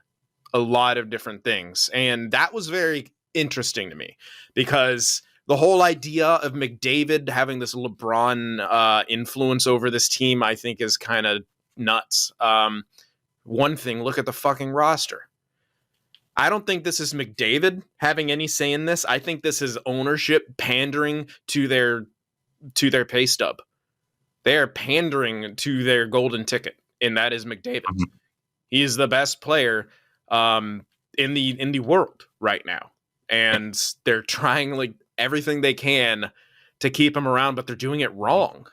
a lot of different things. And that was very interesting to me because the whole idea of McDavid having this LeBron influence over this team, I think, is kind of nuts. One thing, look at the fucking roster. I don't think this is McDavid having any say in this. I think this is ownership pandering to their pay stub. They are pandering to their golden ticket, and that is McDavid. Mm-hmm. He is the best player in the world right now, and they're trying like everything they can to keep him around, but they're doing it wrong.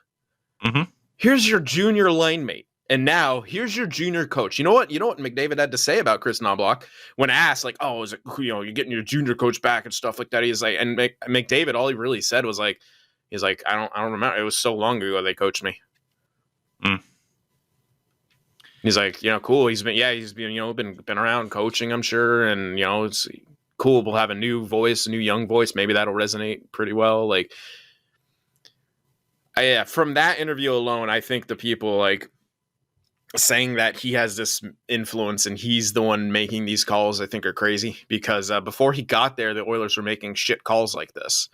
Mm-hmm. Here's your junior line mate, and now here's your junior coach. You know what McDavid had to say about Chris Knobloch when asked, like, "Oh, is it you're getting your junior coach back and stuff like that?" He's like, and McDavid, all he really said was like, he's like, I don't remember. It was so long ago they coached me. Mm. He's like, cool. He's been been around coaching, I'm sure, and it's cool. We'll have a new voice, a new young voice. Maybe that'll resonate pretty well. Like, from that interview alone, I think the people like saying that he has this influence and he's the one making these calls, I think, are crazy because before he got there, the Oilers were making shit calls like this.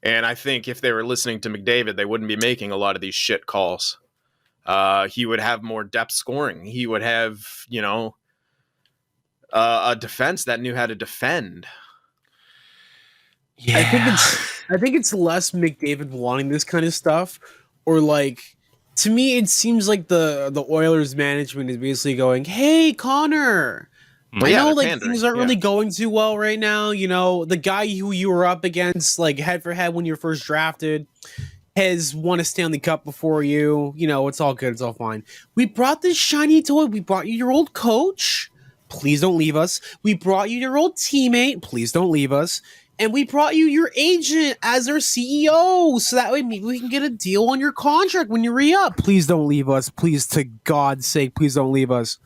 And I think if they were listening to McDavid, they wouldn't be making a lot of these shit calls. He would have more depth scoring. He would have, a defense that knew how to defend. Yeah, I think it's less McDavid wanting this kind of stuff, or like, to me, it seems like the Oilers management is basically going, "Hey, Connor, I know like pandering. Things aren't really going too well right now. The guy who you were up against, like head for head when you were first drafted, has won a Stanley Cup before you. It's all good. It's all fine. We brought this shiny toy. We brought you your old coach. Please don't leave us. We brought you your old teammate. Please don't leave us. And we brought you your agent as our CEO, so that way maybe we can get a deal on your contract when you re-up. Please don't leave us. Please, to God's sake, please don't leave us."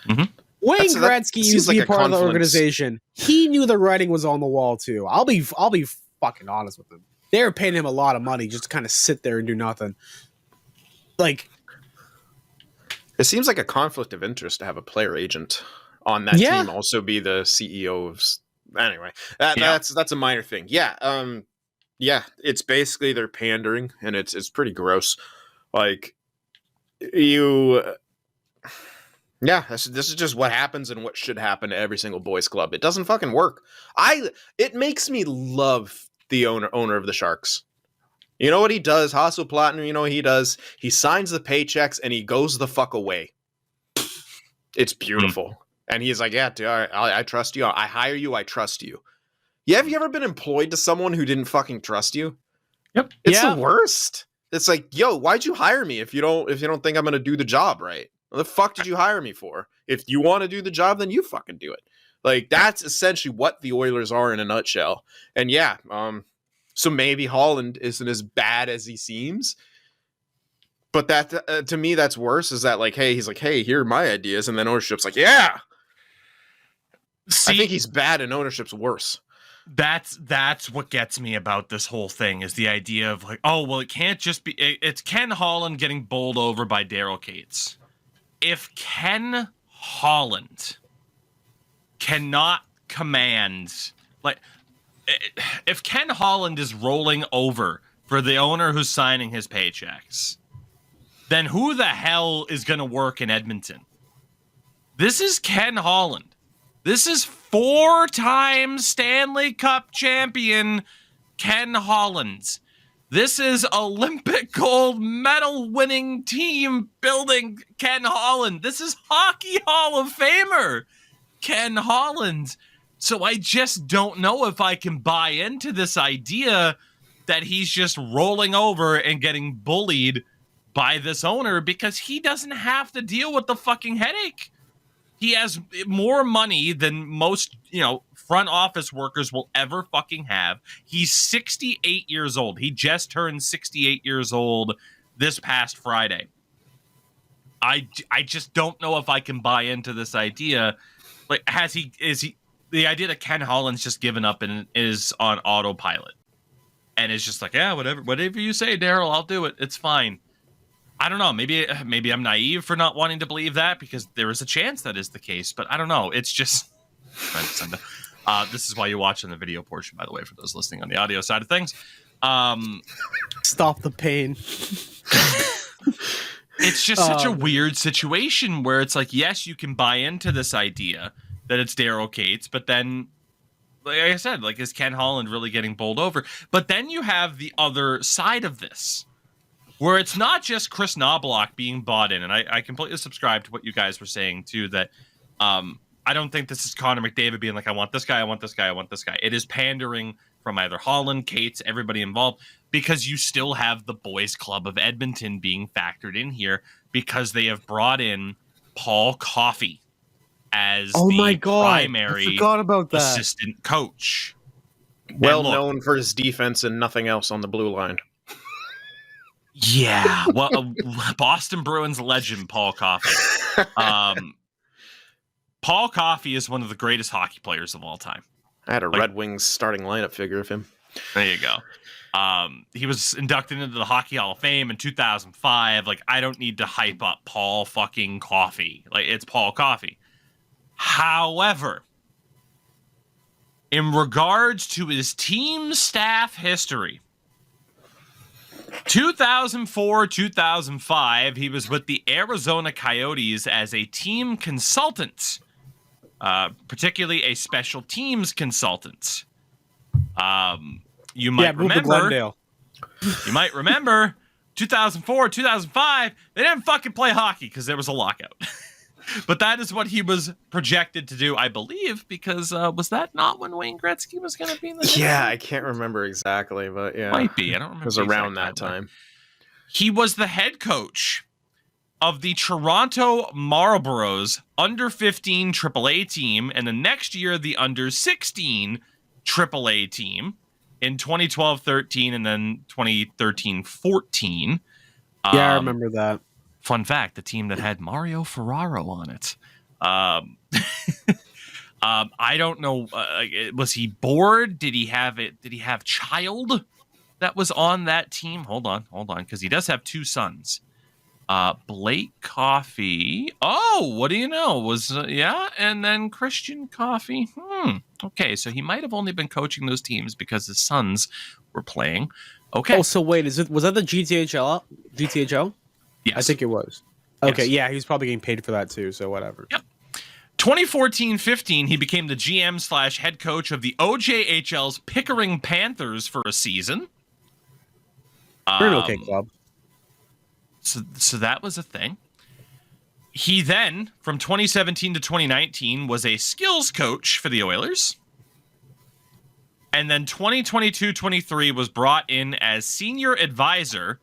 Mm-hmm. Wayne Gretzky used to be part of the organization. He knew the writing was on the wall too. I'll be fucking honest with him. They were paying him a lot of money just to kind of sit there and do nothing. Like, it seems like a conflict of interest to have a player agent on that team also be the CEO of. Anyway, that's a minor thing. Yeah, it's basically they're pandering, and it's pretty gross. Like this is just what happens and what should happen to every single boys club. It doesn't fucking work. It makes me love the owner of the Sharks. You know what he does? Hasso Plattner, you know what he does? He signs the paychecks and he goes the fuck away. It's beautiful. And he's like, "Yeah, dude, I trust you. I hire you. I trust you." Yeah, have you ever been employed to someone who didn't fucking trust you? Yep. It's the worst. It's like, yo, why'd you hire me if you don't think I'm gonna do the job right? What the fuck did you hire me for? If you want to do the job, then you fucking do it. Like, that's essentially what the Oilers are in a nutshell. And so maybe Holland isn't as bad as he seems. But that to me, that's worse. Is that like, hey, he's like, "Hey, here are my ideas," and then ownership's like, "Yeah." See, I think he's bad and ownership's worse. That's what gets me about this whole thing is the idea of like, oh, well, it can't just be. It's Ken Holland getting bowled over by Daryl Cates. If Ken Holland cannot command, like, if Ken Holland is rolling over for the owner who's signing his paychecks, then who the hell is going to work in Edmonton? This is Ken Holland. This is 4-time Stanley Cup champion Ken Holland. This is Olympic gold medal winning team building Ken Holland. This is Hockey Hall of Famer Ken Holland. So I just don't know if I can buy into this idea that he's just rolling over and getting bullied by this owner because he doesn't have to deal with the fucking headache. He has more money than most, front office workers will ever fucking have. He's 68 years old. He just turned 68 years old this past Friday. I just don't know if I can buy into this idea. Like, the idea that Ken Holland's just given up and is on autopilot and is just like, yeah, whatever you say, Daryl, I'll do it. It's fine. I don't know. Maybe I'm naive for not wanting to believe that because there is a chance that is the case, but I don't know. It's just this is why you watch in the video portion, by the way, for those listening on the audio side of things. Stop the pain. It's just such a weird situation where it's like, yes, you can buy into this idea that it's Daryl Cates, but then, like I said, like, is Ken Holland really getting bowled over? But then you have the other side of this, where it's not just Chris Knobloch being bought in, and I completely subscribe to what you guys were saying too, that I don't think this is Connor McDavid being like, I want this guy, I want this guy, I want this guy. It is pandering from either Holland, Cates, everybody involved, because you still have the Boys Club of Edmonton being factored in here because they have brought in Paul Coffey as primary assistant coach. Well known for his defense and nothing else on the blue line. Yeah, well, Boston Bruins legend Paul Coffey. Paul Coffey is one of the greatest hockey players of all time. I had a Red Wings starting lineup figure of him. There you go. He was inducted into the Hockey Hall of Fame in 2005. Like, I don't need to hype up Paul fucking Coffey. Like, it's Paul Coffey. However, in regards to his team staff history, 2004, 2005, he was with the Arizona Coyotes as a team consultant, particularly a special teams consultant. You might remember. You might remember 2004, 2005, they didn't fucking play hockey because there was a lockout. But that is what he was projected to do, I believe, because was that not when Wayne Gretzky was going to be in the Yeah, I can't remember exactly, but yeah. Might be. I don't remember. It was around that time. He was the head coach of the Toronto Marlboros under-15 AAA team, and the next year the under-16 AAA team in 2012-13 and then 2013-14. Yeah, I remember that. Fun fact, the team that had Mario Ferraro on it. I don't know. Was he bored? Did he have it? Did he have child that was on that team? Hold on. Because he does have two sons. Blake Coffey. Oh, what do you know? And then Christian Coffey. Okay, so he might have only been coaching those teams because his sons were playing. Okay. Oh, so wait, was that the GTHL? GTHL? Yes. I think it was. Okay, Yes. Yeah, he was probably getting paid for that too, so whatever. Yep. 2014-15, he became the GM/head coach of the OJHL's Pickering Panthers for a season. We're an okay club. So that was a thing. He then, from 2017 to 2019, was a skills coach for the Oilers. And then 2022-23 was brought in as senior advisor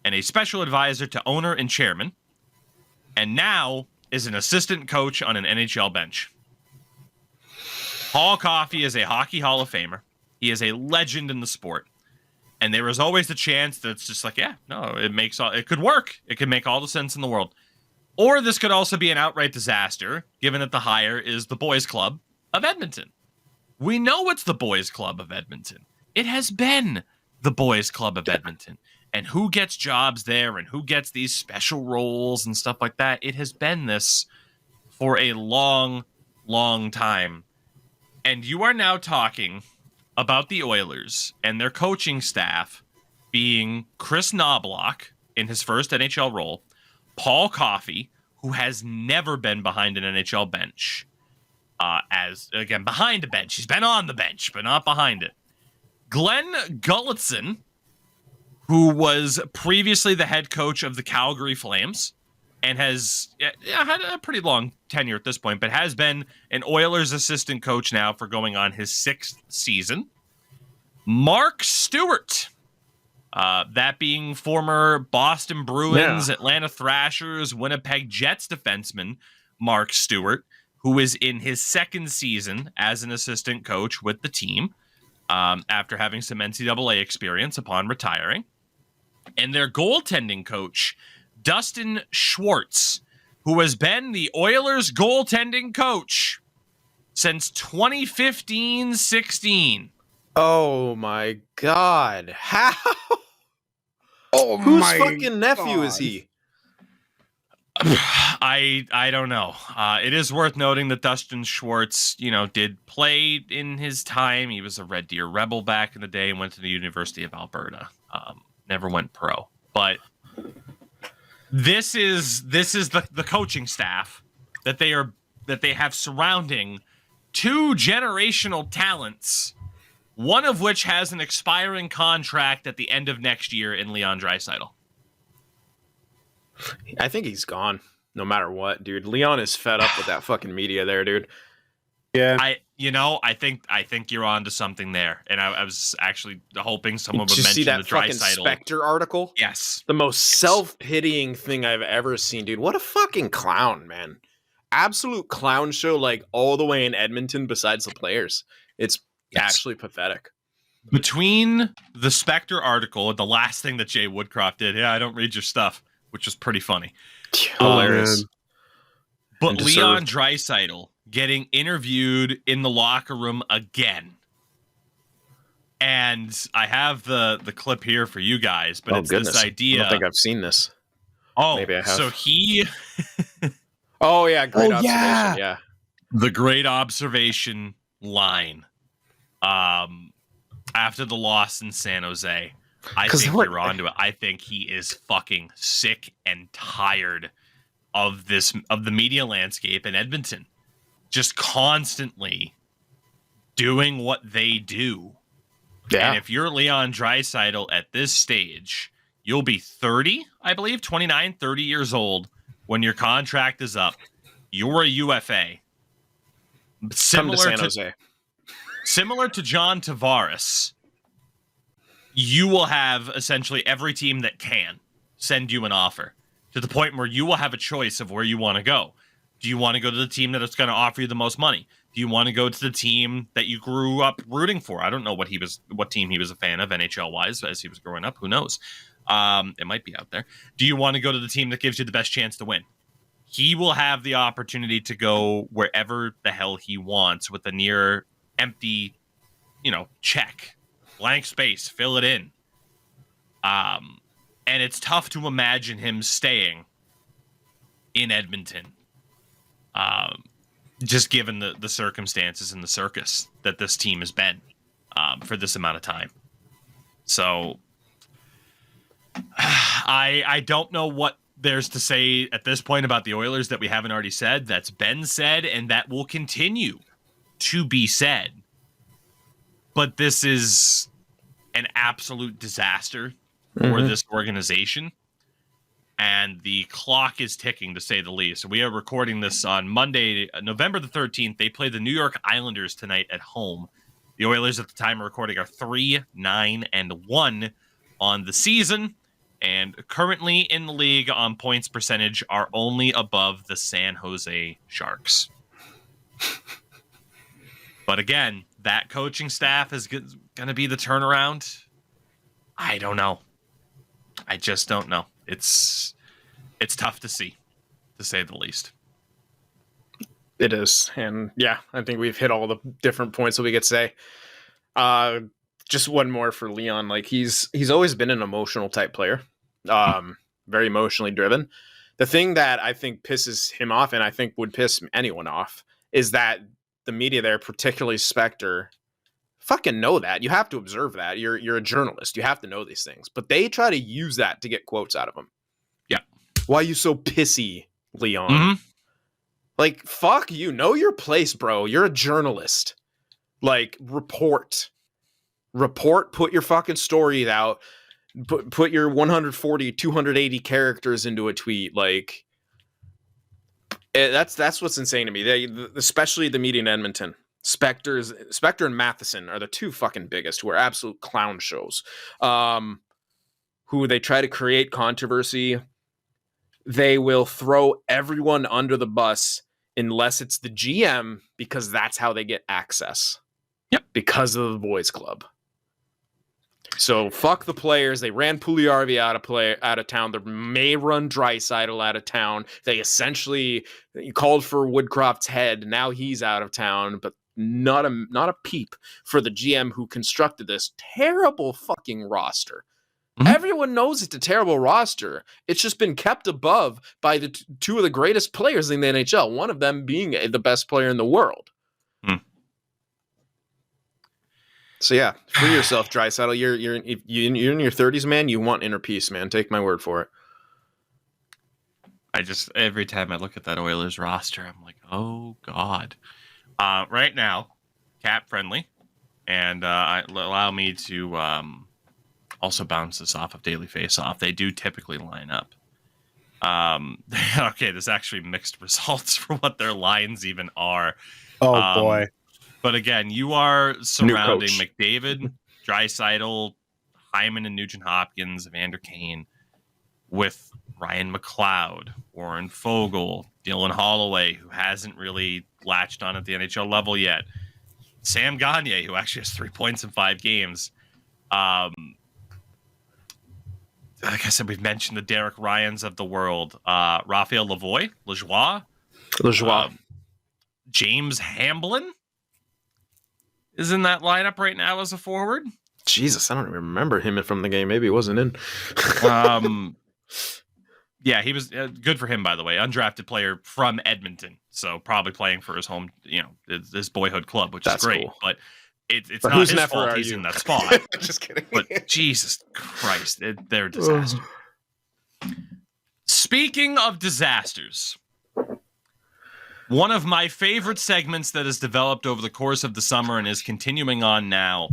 and a special advisor to owner and chairman, and now is an assistant coach on an NHL bench. Paul Coffey is a Hockey Hall of Famer. He is a legend in the sport. And there is always the chance that it's just like, it could work. It could make all the sense in the world. Or this could also be an outright disaster, given that the hire is the Boys Club of Edmonton. We know it's the Boys Club of Edmonton. It has been the Boys Club of Edmonton. And who gets jobs there and who gets these special roles and stuff like that. It has been this for a long, long time. And you are now talking about the Oilers and their coaching staff being Chris Knobloch in his first NHL role, Paul Coffey, who has never been behind an NHL bench, behind a bench. He's been on the bench, but not behind it. Glenn Gulletson, who was previously the head coach of the Calgary Flames and has had a pretty long tenure at this point, but has been an Oilers assistant coach now for going on his 6th season. Mark Stewart, That being former Boston Bruins, Atlanta Thrashers, Winnipeg Jets defenseman Mark Stewart, who is in his second season as an assistant coach with the team after having some NCAA experience upon retiring. And their goaltending coach, Dustin Schwartz, who has been the Oilers goaltending coach since 2015-16. Oh my God. How? Oh Whose fucking nephew is he? I don't know. It is worth noting that Dustin Schwartz, did play in his time. He was a Red Deer Rebel back in the day and went to the University of Alberta. Never went pro. But this is the coaching staff that they have surrounding two generational talents, one of which has an expiring contract at the end of next year in Leon Draisaitl. I think he's gone, no matter what, dude. Leon is fed up with that fucking media there, dude. Yeah. I think you're onto something there, and I was actually hoping someone would Did you see mention that the fucking Draisaitl. Spectre article? Yes, The most self-pitying thing I've ever seen, dude. What a fucking clown, man. Absolute clown show, like all the way in Edmonton besides the players. It's actually pathetic. Between the Spectre article and the last thing that Jay Woodcroft did, I don't read your stuff, which was pretty funny. Hilarious. But Leon Draisaitl getting interviewed in the locker room again. And I have the clip here for you guys, but it's goodness. this idea. I don't think I've seen this. Oh, maybe I have. So he... Oh, yeah. Great observation. Yeah. The great observation line. After the loss in San Jose, I think you're onto it. I think he is fucking sick and tired of the media landscape in Edmonton, just constantly doing what they do. Yeah. And if you're Leon Draisaitl at this stage, you'll be 30, I believe, 29, 30 years old when your contract is up. You're a UFA. Come to San Jose. Similar to John Tavares, you will have essentially every team that can send you an offer to the point where you will have a choice of where you want to go. Do you want to go to the team that is going to offer you the most money? Do you want to go to the team that you grew up rooting for? I don't know what team he was a fan of NHL wise as he was growing up. Who knows? It might be out there. Do you want to go to the team that gives you the best chance to win? He will have the opportunity to go wherever the hell he wants with a near empty, check, blank space, fill it in. And it's tough to imagine him staying in Edmonton, just given the circumstances and the circus that this team has been for this amount of time. So I don't know what there's to say at this point about the Oilers that we haven't already said. That's been said, and that will continue to be said. But this is an absolute disaster for this organization. And the clock is ticking, to say the least. We are recording this on Monday, November the 13th. They play the New York Islanders tonight at home. The Oilers at the time of recording are 3-9-1 on the season. And currently in the league on points percentage are only above the San Jose Sharks. But again, that coaching staff is going to be the turnaround. I don't know. I just don't know. It's tough to see, to say the least. It is. And yeah, I think we've hit all the different points that we could say. Just one more for Leon. Like he's always been an emotional type player. Very emotionally driven. The thing that I think pisses him off, and I think would piss anyone off, is that the media there, particularly Spectre, fucking know that. You have to observe that. You're a journalist. You have to know these things. But they try to use that to get quotes out of him. Yeah. Why are you so pissy, Leon? Mm-hmm. Like, fuck you. Know your place, bro. You're a journalist. Like, report. Put your fucking story out. Put your 140, 280 characters into a tweet. Like, that's what's insane to me. They, especially the media in Edmonton. Spectre and Matheson are the two fucking biggest, who are absolute clown shows. who they try to create controversy, they will throw everyone under the bus unless it's the GM, because that's how they get access. Yep. Because of the boys club. So fuck the players. They ran Pugliarvi out of town. They may run Draisaitl out of town. They essentially called for Woodcroft's head. Now he's out of town, but not a peep for the GM who constructed this terrible fucking roster. Mhm. Everyone knows it's a terrible roster. It's just been kept above by the two of the greatest players in the NHL, one of them being the best player in the world. So yeah, free yourself, Draisaitl. You're in your 30s, man. You want inner peace, man. Take my word for it. Every time I look at that Oilers roster, I'm like, oh god. Right now, cap friendly, and allow me to also bounce this off of Daily Face-Off. They do typically line up. Okay, there's actually mixed results for what their lines even are. Oh boy. But again, you are surrounding McDavid, Draisaitl, Hyman and Nugent-Hopkins, Evander Kane, with Ryan McLeod, Warren Fogle, Dylan Holloway, who hasn't really latched on at the NHL level yet, Sam Gagner, who actually has 3 points in 5 games. Like I said, we've mentioned the Derek Ryans of the world. Raphael Lajoie, James Hamblin is in that lineup right now as a forward. Jesus, I don't even remember him from the game. Maybe he wasn't in. Yeah, he was good for him, by the way. Undrafted player from Edmonton, so probably playing for his home, his boyhood club, which is great. Cool. But it's not his fault he's in that spot. Just kidding. But Jesus Christ, they're a disaster. Speaking of disasters, one of my favorite segments that has developed over the course of the summer and is continuing on now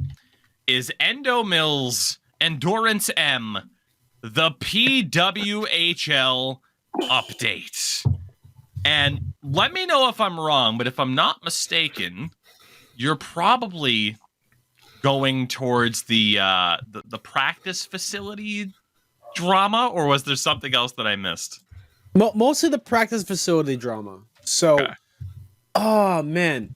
is Endo Mills Endurance M, the PWHL update. And let me know if I'm wrong, but if I'm not mistaken, you're probably going towards the practice facility drama, or was there something else that I missed? Mostly the practice facility drama. So, Okay. Oh man,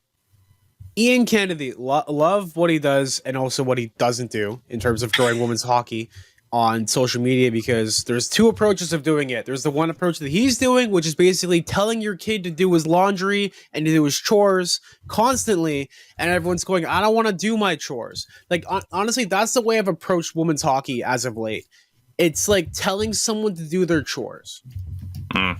Ian Kennedy, love what he does and also what he doesn't do in terms of growing women's hockey on social media, because there's two approaches of doing it. There's the one approach that he's doing, which is basically telling your kid to do his laundry and to do his chores constantly, and everyone's going, I don't want to do my chores. Like, honestly, that's the way I've approached women's hockey as of late. It's like telling someone to do their chores.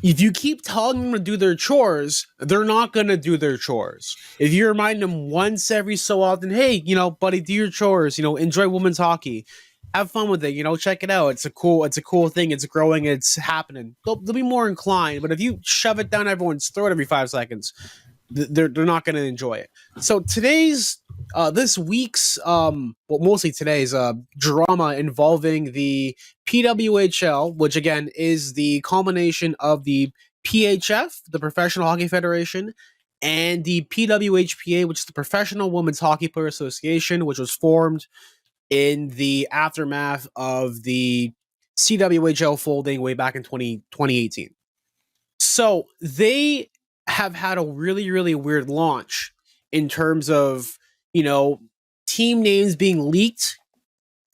If you keep telling them to do their chores, they're not going to do their chores. If you remind them once every so often, hey, buddy, do your chores, enjoy women's hockey, have fun with it, check it out. It's a cool thing. It's growing. It's happening. They'll be more inclined. But if you shove it down everyone's throat every 5 seconds, they're not going to enjoy it. So this week's, mostly today's drama involving the PWHL, which again is the culmination of the PHF, the Professional Hockey Federation, and the PWHPA, which is the Professional Women's Hockey Player Association, which was formed in the aftermath of the CWHL folding way back in 2018. So they have had a really, really weird launch in terms of, team names being leaked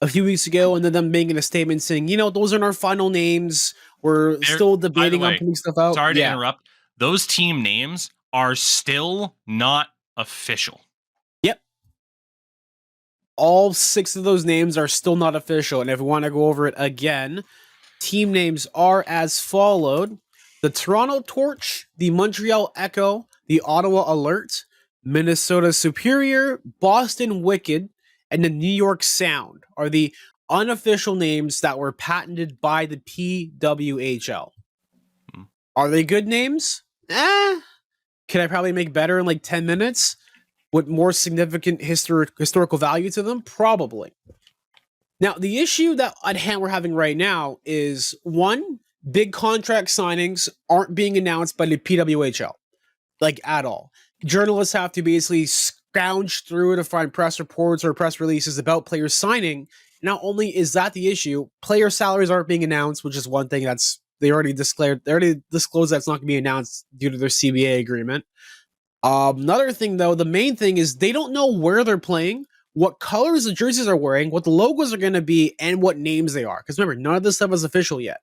a few weeks ago, and then them making a statement saying, those aren't our final names. We're still debating on putting stuff out. Sorry to interrupt. Those team names are still not official. Yep. All 6 of those names are still not official. And if we want to go over it again, team names are as followed: the Toronto Torch, the Montreal Echo, the Ottawa Alert, Minnesota Superior, Boston Wicked, and the New York Sound are the unofficial names that were patented by the PWHL. Are they good names? Can I probably make better in like 10 minutes with more significant historical value to them? Probably. Now, the issue that at hand we're having right now is, one, big contract signings aren't being announced by the PWHL, like at all. Journalists have to basically scrounge through to find press reports or press releases about players signing, not only is that the issue, player salaries aren't being announced, which is one thing they already disclosed that's not going to be announced due to their CBA agreement. Another thing, though, the main thing is they don't know where they're playing, what colors the jerseys are wearing, what the logos are going to be, and what names they are. Because remember, none of this stuff is official yet.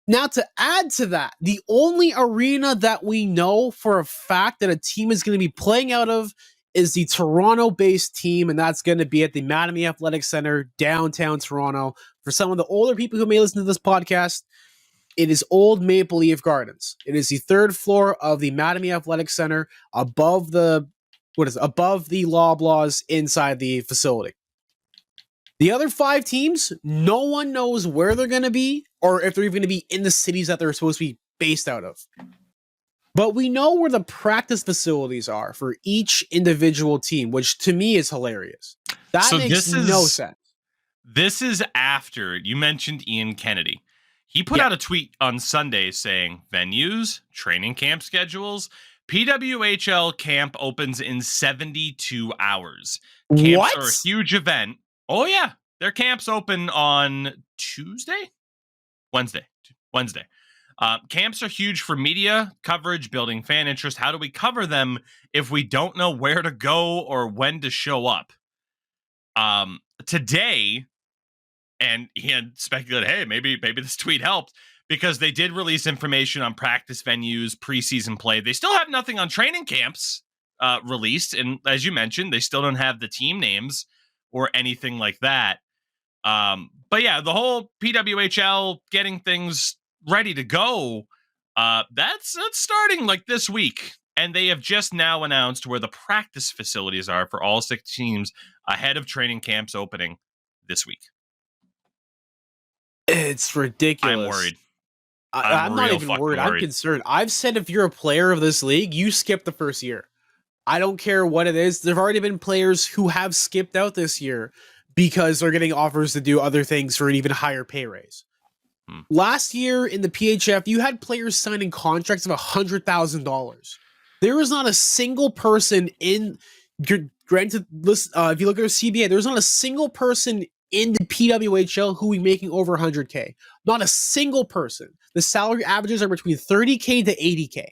Now, to add to that, the only arena that we know for a fact that a team is going to be playing out of is the Toronto-based team, and that's going to be at the Mattamy Athletic Center, downtown Toronto. For some of the older people who may listen to this podcast, it is Old Maple Leaf Gardens. It is the third floor of the Mattamy Athletic Center, above the Loblaws inside the facility. The other 5 teams, no one knows where they're going to be or if they're even going to be in the cities that they're supposed to be based out of. But we know where the practice facilities are for each individual team, which to me is hilarious. That makes no sense. This is after you mentioned Ian Kennedy. He put out a tweet on Sunday saying venues, training camp schedules, PWHL camp opens in 72 hours. Camps are a huge event. Oh, yeah. Their camps open on Wednesday. Camps are huge for media coverage, building fan interest. How do we cover them if we don't know where to go or when to show up? Today, and he had speculated, hey, maybe this tweet helped, because they did release information on practice venues, preseason play. They still have nothing on training camps released. And as you mentioned, they still don't have the team names or anything like that. But yeah, the whole PWHL getting things ready to go, that's starting like this week. And they have just now announced where the practice facilities are for all 6 teams ahead of training camps opening this week. It's ridiculous. I'm worried. I'm not even worried. I'm concerned. I've said if you're a player of this league, you skip the first year. I don't care what it is. There have already been players who have skipped out this year because they're getting offers to do other things for an even higher pay raise. Last year in the PHF, you had players signing contracts of $100,000. There was not a single person in, granted, if you look at our CBA, there's not a single person in the PWHL who will be making over 100K. Not a single person. The salary averages are between 30K to 80K.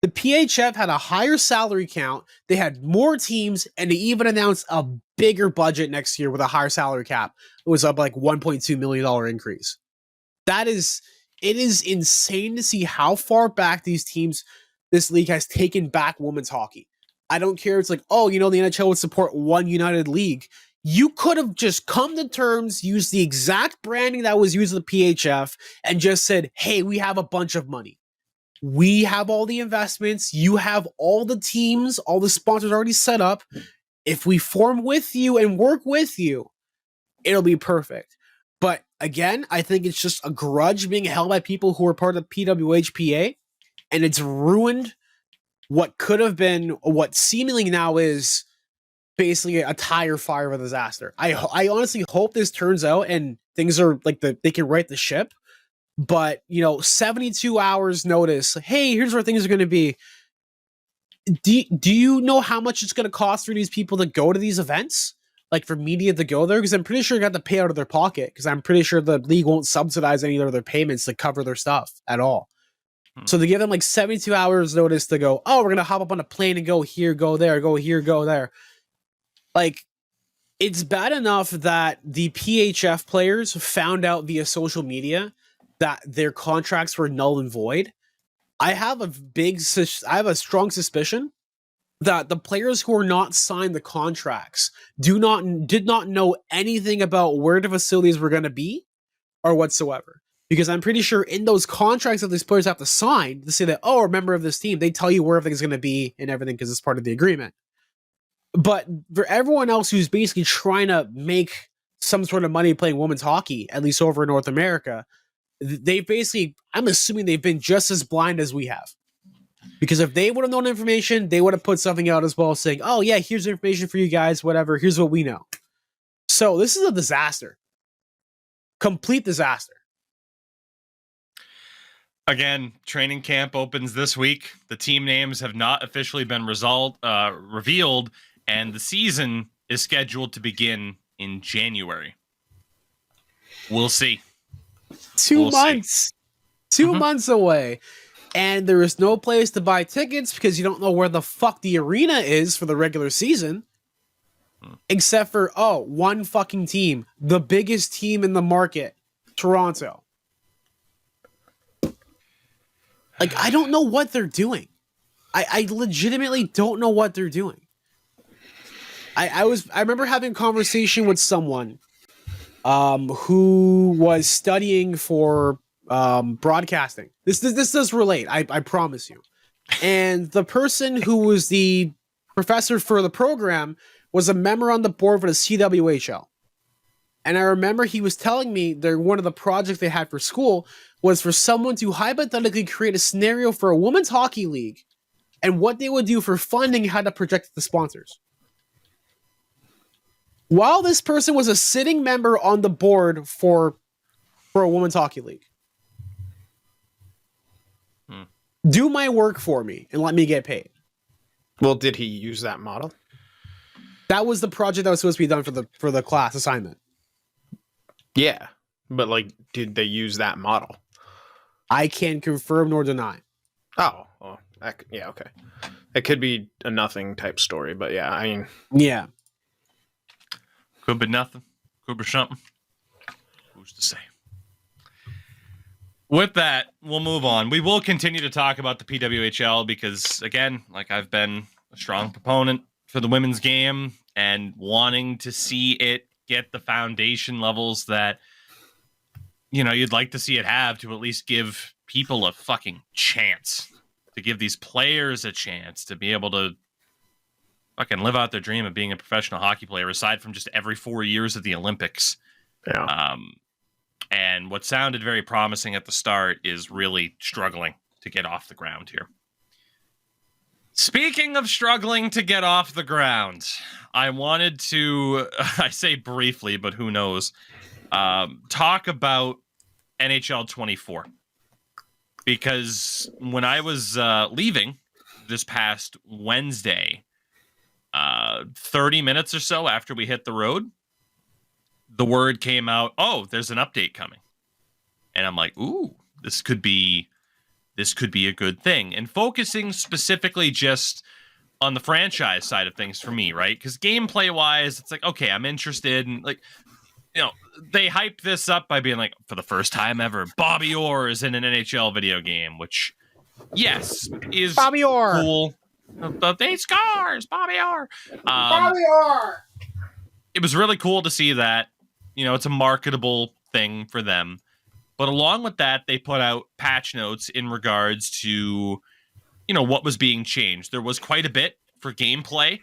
The PHF had a higher salary count, they had more teams, and they even announced a bigger budget next year with a higher salary cap. It was up like $1.2 million increase. It is insane to see how far back this league has taken back women's hockey. I don't care. It's like, oh, the NHL would support one united league. You could have just come to terms, used the exact branding that was used in the PHF, and just said, hey, we have a bunch of money. We have all the investments. You have all the teams, all the sponsors already set up. If we form with you and work with you, it'll be perfect. But again, I think it's just a grudge being held by people who are part of PWHPA, and it's ruined what could have been, what seemingly now is basically a tire fire of a disaster. I honestly hope this turns out and things are like they can right the ship. But 72 hours notice. Hey, here's where things are going to be. Do you know how much it's going to cost for these people to go to these events? Like for media to go there? Because I'm pretty sure they got to pay out of their pocket. Because I'm pretty sure the league won't subsidize any of their payments to cover their stuff at all. So they give them like 72 hours notice to go, oh, we're going to hop up on a plane and go here, go there, go here, go there. Like, it's bad enough that the PHF players found out via social media that their contracts were null and void. I have a strong suspicion that the players who are not signed the contracts did not know anything about where the facilities were going to be or whatsoever. Because I'm pretty sure in those contracts that these players have to sign to say that, oh, we're a member of this team, they tell you where everything's going to be and everything because it's part of the agreement. But for everyone else who's basically trying to make some sort of money playing women's hockey, at least over in North America, they basically, I'm assuming they've been just as blind as we have. Because if they would have known information, they would have put something out as well saying, oh yeah, here's information for you guys, whatever, here's what we know. So this is a disaster. Complete disaster. Again, training camp opens this week. The team names have not officially been revealed, and the season is scheduled to begin in January. We'll see. 2 months. 2 months away. And there is no place to buy tickets because you don't know where the fuck the arena is for the regular season. Except for, one fucking team. The biggest team in the market. Toronto. Like, I don't know what they're doing. I legitimately don't know what they're doing. I remember having a conversation with someone who was studying for broadcasting. This does relate, I promise you. And the person who was the professor for the program was a member on the board for the CWHL. And I remember he was telling me that one of the projects they had for school was for someone to hypothetically create a scenario for a women's hockey league and what they would do for funding, how to project the sponsors. While this person was a sitting member on the board for a women's hockey league. Do my work for me and let me get paid. Well, did he use that model? That was the project that was supposed to be done for the class assignment. Yeah, but like, did they use that model? I can't confirm nor deny. Oh, well, yeah, okay. It could be a nothing type story, but yeah, I mean, yeah, could be nothing, could be something. Who's to say? With that, we'll move on. We will continue to talk about the PWHL because, again, like I've been a strong proponent for the women's game and wanting to see it get the foundation levels that, you'd like to see it have to at least give people a fucking chance, to give these players a chance to be able to fucking live out their dream of being a professional hockey player, aside from just every 4 years of the Olympics. Yeah. And what sounded very promising at the start is really struggling to get off the ground here. Speaking of struggling to get off the ground, I wanted to, I say briefly, but who knows, talk about NHL 24. Because when I was leaving this past Wednesday, 30 minutes or so after we hit the road, the word came out, there's an update coming. And I'm like, ooh, this could be a good thing. And focusing specifically just on the franchise side of things for me, right? Because gameplay wise, it's like, okay, I'm interested. And like, they hyped this up by being like, for the first time ever, Bobby Orr is in an NHL video game, which, yes, is Bobby Orr. Cool. The 8 scars, Bobby Orr. Bobby Orr. It was really cool to see that. It's a marketable thing for them. But along with that, they put out patch notes in regards to, what was being changed. There was quite a bit for gameplay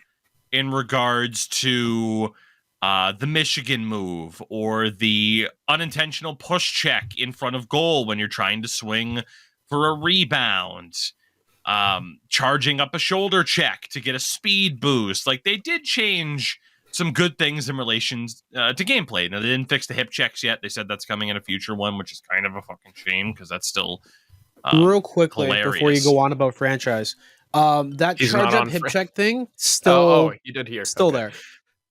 in regards to the Michigan move or the unintentional push check in front of goal when you're trying to swing for a rebound, charging up a shoulder check to get a speed boost. Like, they did change some good things in relation to gameplay. Now, they didn't fix the hip checks yet. They said that's coming in a future one, which is kind of a fucking shame because that's still real quickly hilarious. Before you go on about franchise. That He's charge up hip check thing still you did hear. Still there.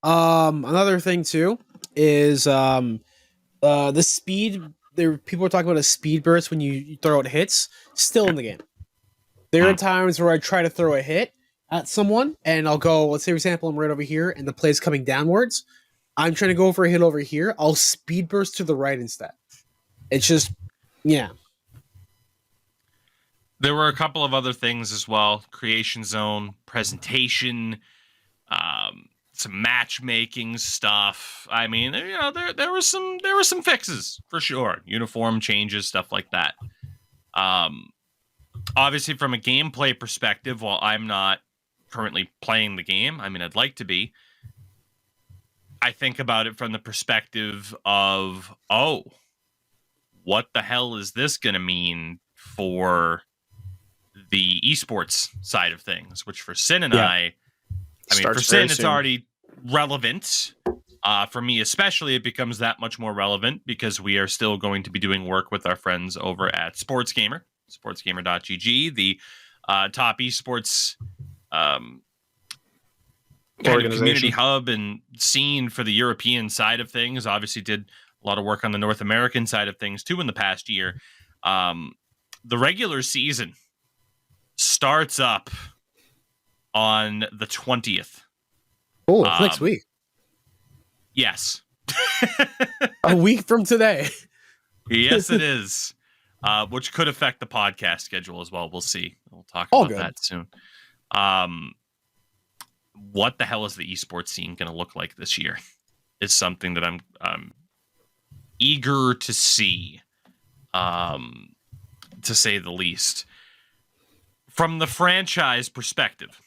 Another thing too is the speed. People are talking about a speed burst when you throw out hits. Still in the game. There are times where I try to throw a hit at someone and I'll go, let's say for example, I'm right over here and the play's coming downwards. I'm trying to go for a hit over here. I'll speed burst to the right instead. It's just, yeah. There were a couple of other things as well. Creation zone, presentation, some matchmaking stuff. I mean, there were some fixes for sure. Uniform changes, stuff like that. Obviously from a gameplay perspective, while I'm not currently playing the game, I mean, I'd like to be, I think about it from the perspective of, what the hell is this going to mean for the esports side of things, which for Sin and I mean, for Sin, it's already relevant. For me, especially, it becomes that much more relevant because we are still going to be doing work with our friends over at SportsGamer, sportsgamer.gg, the top esports kind of community hub and scene for the European side of things. Obviously did a lot of work on the North American side of things too in the past year. The regular season starts up on the 20th. Oh, next week. Yes. A week from today. Yes, it is. Which could affect the podcast schedule as well. We'll see. We'll talk about that soon. What the hell is the esports scene going to look like this year? Is something that I'm eager to see, to say the least. From the franchise perspective,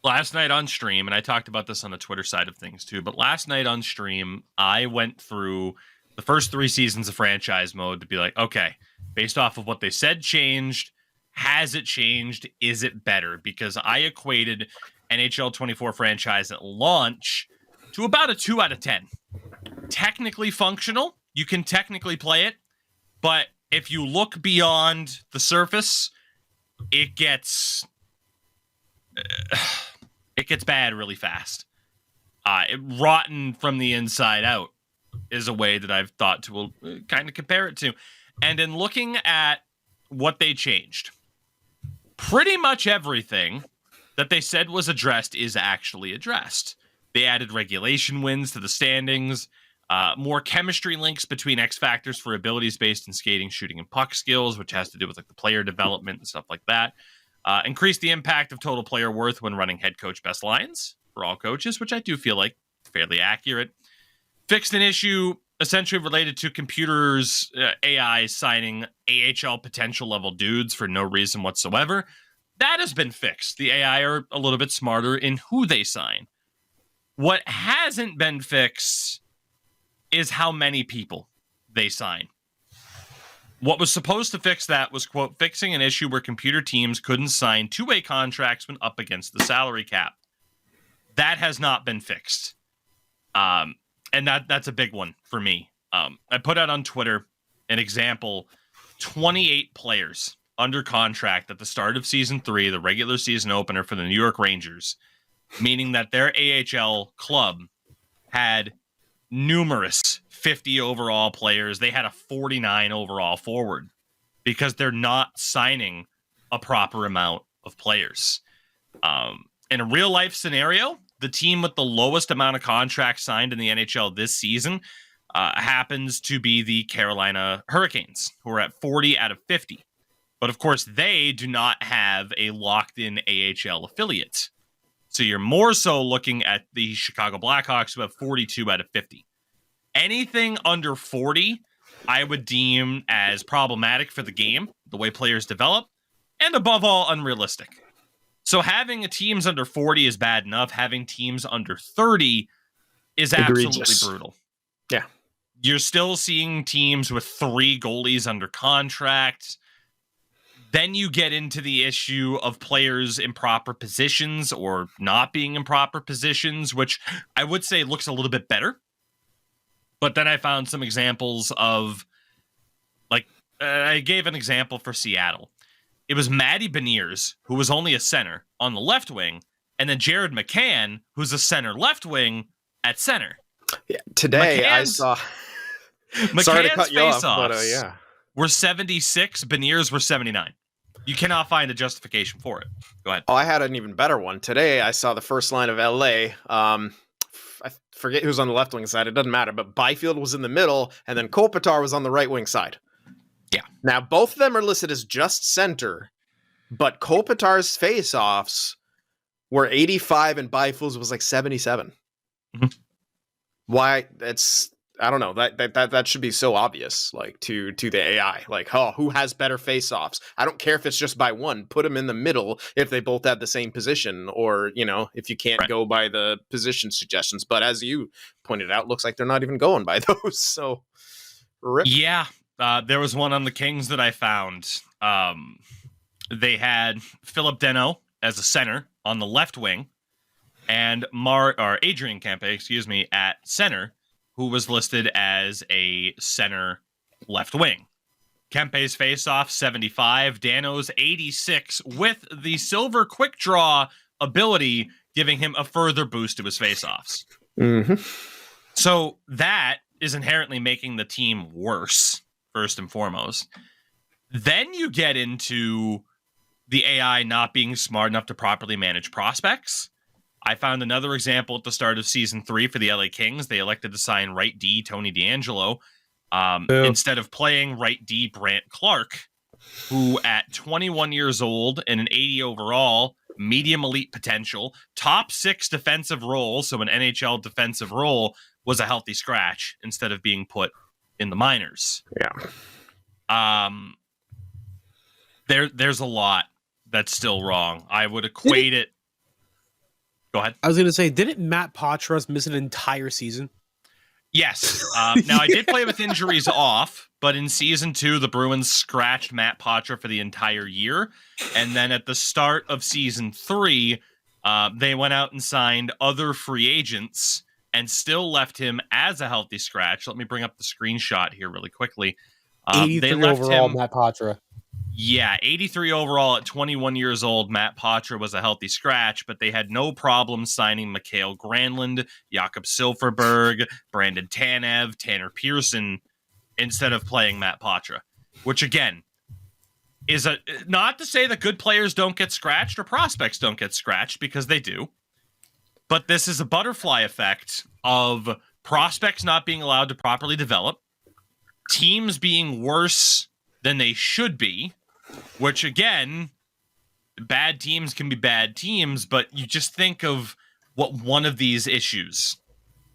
last night on stream, and I talked about this on the Twitter side of things too, but last night on stream, I went through the first 3 seasons of franchise mode to be like, okay, based off of what they said changed, has it changed? Is it better? Because I equated NHL 24 franchise at launch to about a 2 out of 10. Technically functional. You can technically play it. But if you look beyond the surface, it gets bad really fast. Rotten from the inside out is a way that I've thought to kind of compare it to. And in looking at what they changed, pretty much everything that they said was addressed is actually addressed. They added regulation wins to the standings, more chemistry links between X factors for abilities based in skating, shooting, and puck skills, which has to do with like the player development and stuff like that. Increased the impact of total player worth when running head coach best lines for all coaches, which I do feel like fairly accurate. Fixed an issue essentially related to computers, AI signing AHL potential level dudes for no reason whatsoever. That has been fixed. The AI are a little bit smarter in who they sign. What hasn't been fixed is how many people they sign. What was supposed to fix that was, quote, fixing an issue where computer teams couldn't sign 2-way contracts when up against the salary cap. That has not been fixed. And that's a big one for me. I put out on Twitter an example, 28 players under contract at the start of season 3, the regular season opener for the New York Rangers, meaning that their AHL club had numerous 50 overall players. They had a 49 overall forward because they're not signing a proper amount of players. In a real life scenario, the team with the lowest amount of contracts signed in the NHL this season happens to be the Carolina Hurricanes, who are at 40 out of 50. But of course, they do not have a locked-in AHL affiliate. So you're more so looking at the Chicago Blackhawks, who have 42 out of 50. Anything under 40, I would deem as problematic for the game, the way players develop, and above all, unrealistic. So having teams under 40 is bad enough. Having teams under 30 is absolutely brutal. Yeah. You're still seeing teams with 3 goalies under contract. Then you get into the issue of players in proper positions or not being in proper positions, which I would say looks a little bit better. But then I found some examples of, like, I gave an example for Seattle. It was Matty Beniers, who was only a center on the left wing, and then Jared McCann, who's a center left wing at center. Yeah, today I saw. Sorry to cut you off, but yeah, were 76. Beniers were 79. You cannot find a justification for it. Go ahead. Oh, I had an even better one. Today I saw the first line of LA. I forget who's on the left wing side. It doesn't matter. But Byfield was in the middle, and then Kopitar was on the right wing side. Yeah. Now, both of them are listed as just center, but Kopitar's face-offs were 85 and Byfield's was like 77. Mm-hmm. Why? That's, I don't know. That should be so obvious, like to the AI. Like, oh, who has better face-offs? I don't care if it's just by one. Put them in the middle if they both have the same position, or, you know, if you can't go by the position suggestions. But as you pointed out, looks like they're not even going by those. So, rip. Yeah. There was one on the Kings that I found. They had Philip Deno as a center on the left wing, and Adrian Kempe, at center, who was listed as a center left wing. Kempe's face-off 75, Dano's 86, with the silver quick draw ability, giving him a further boost to his faceoffs. Mm-hmm. So that is inherently making the team worse, first and foremost. Then you get into the AI not being smart enough to properly manage prospects. I found another example at the start of season 3 for the LA Kings. They elected to sign right D Tony DeAngelo instead of playing right D Brant Clark, who at 21 years old and an 80 overall, medium elite potential, top 6 defensive role, so an NHL defensive role, was a healthy scratch instead of being put in the minors. Yeah. There's a lot that's still wrong. I would equate it. Go ahead. I was going to say, didn't Matt Patras miss an entire season? Yes. Now, I did play with injuries off, but in season 2, the Bruins scratched Matt Patra for the entire year. And then at the start of season 3, they went out and signed other free agents and still left him as a healthy scratch. Let me bring up the screenshot here really quickly. 83 they left overall, him, Matt Patra. Yeah, 83 overall at 21 years old. Matt Patra was a healthy scratch, but they had no problem signing Mikhail Granlund, Jakob Silfverberg, Brandon Tanev, Tanner Pearson instead of playing Matt Patra, which again is not to say that good players don't get scratched or prospects don't get scratched, because they do. But this is a butterfly effect of prospects not being allowed to properly develop, teams being worse than they should be, which again, bad teams can be bad teams, but you just think of what one of these issues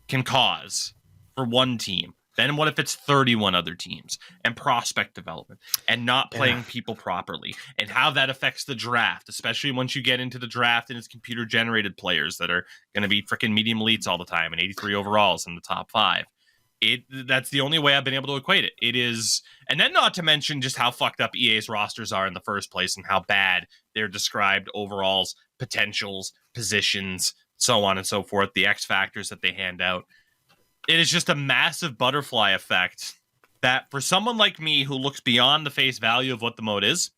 can cause for one team. Then what if it's 31 other teams, and prospect development and not playing people properly, and how that affects the draft, especially once you get into the draft and it's computer generated players that are going to be freaking medium elites all the time and 83 overalls in the top 5. That's the only way I've been able to equate it. It is, and then not to mention just how fucked up EA's rosters are in the first place and how bad they're described overalls, potentials, positions, so on and so forth, the X factors that they hand out. It is just a massive butterfly effect that for someone like me who looks beyond the face value of what the mode is,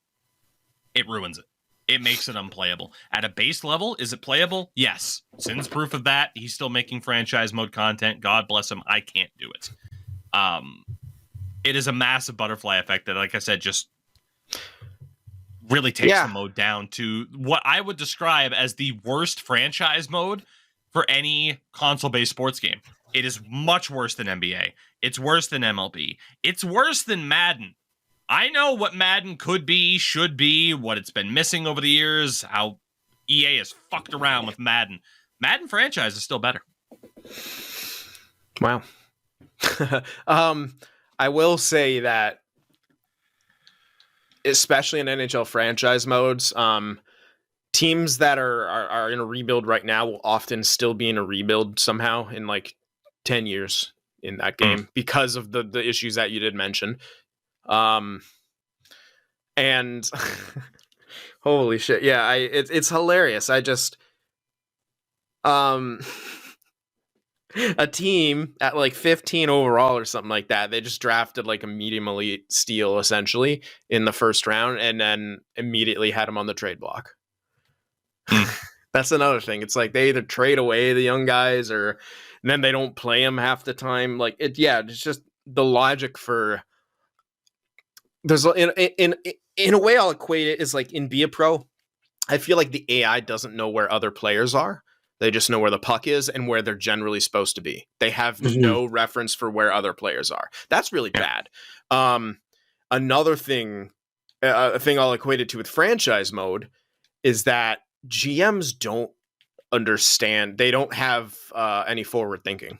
it ruins it. It makes it unplayable. At a base level, is it playable? Yes. Sin's proof of that. He's still making franchise mode content. God bless him. I can't do it. It is a massive butterfly effect that, like I said, just really takes the mode down to what I would describe as the worst franchise mode for any console-based sports game. It is much worse than NBA. It's worse than MLB. It's worse than Madden. I know what Madden could be, should be, what it's been missing over the years, how EA has fucked around with Madden. Madden franchise is still better. Wow. I will say that, especially in NHL franchise modes, teams that are in a rebuild right now will often still be in a rebuild somehow in like 10 years in that game because of the issues that you did mention. And holy shit. Yeah, it's hilarious. I just, a team at like 15 overall or something like that, they just drafted like a medium elite steal essentially in the first round and then immediately had him on the trade block. That's another thing. It's like they either trade away the young guys or then they don't play them half the time. Like it's just the logic for there's in a way I'll equate it is like in Be a Pro. I feel like the AI doesn't know where other players are. They just know where the puck is and where they're generally supposed to be. They have no reference for where other players are. That's really bad. Another thing, a thing I'll equate it to with franchise mode is that GMs don't understand. They don't have any forward thinking.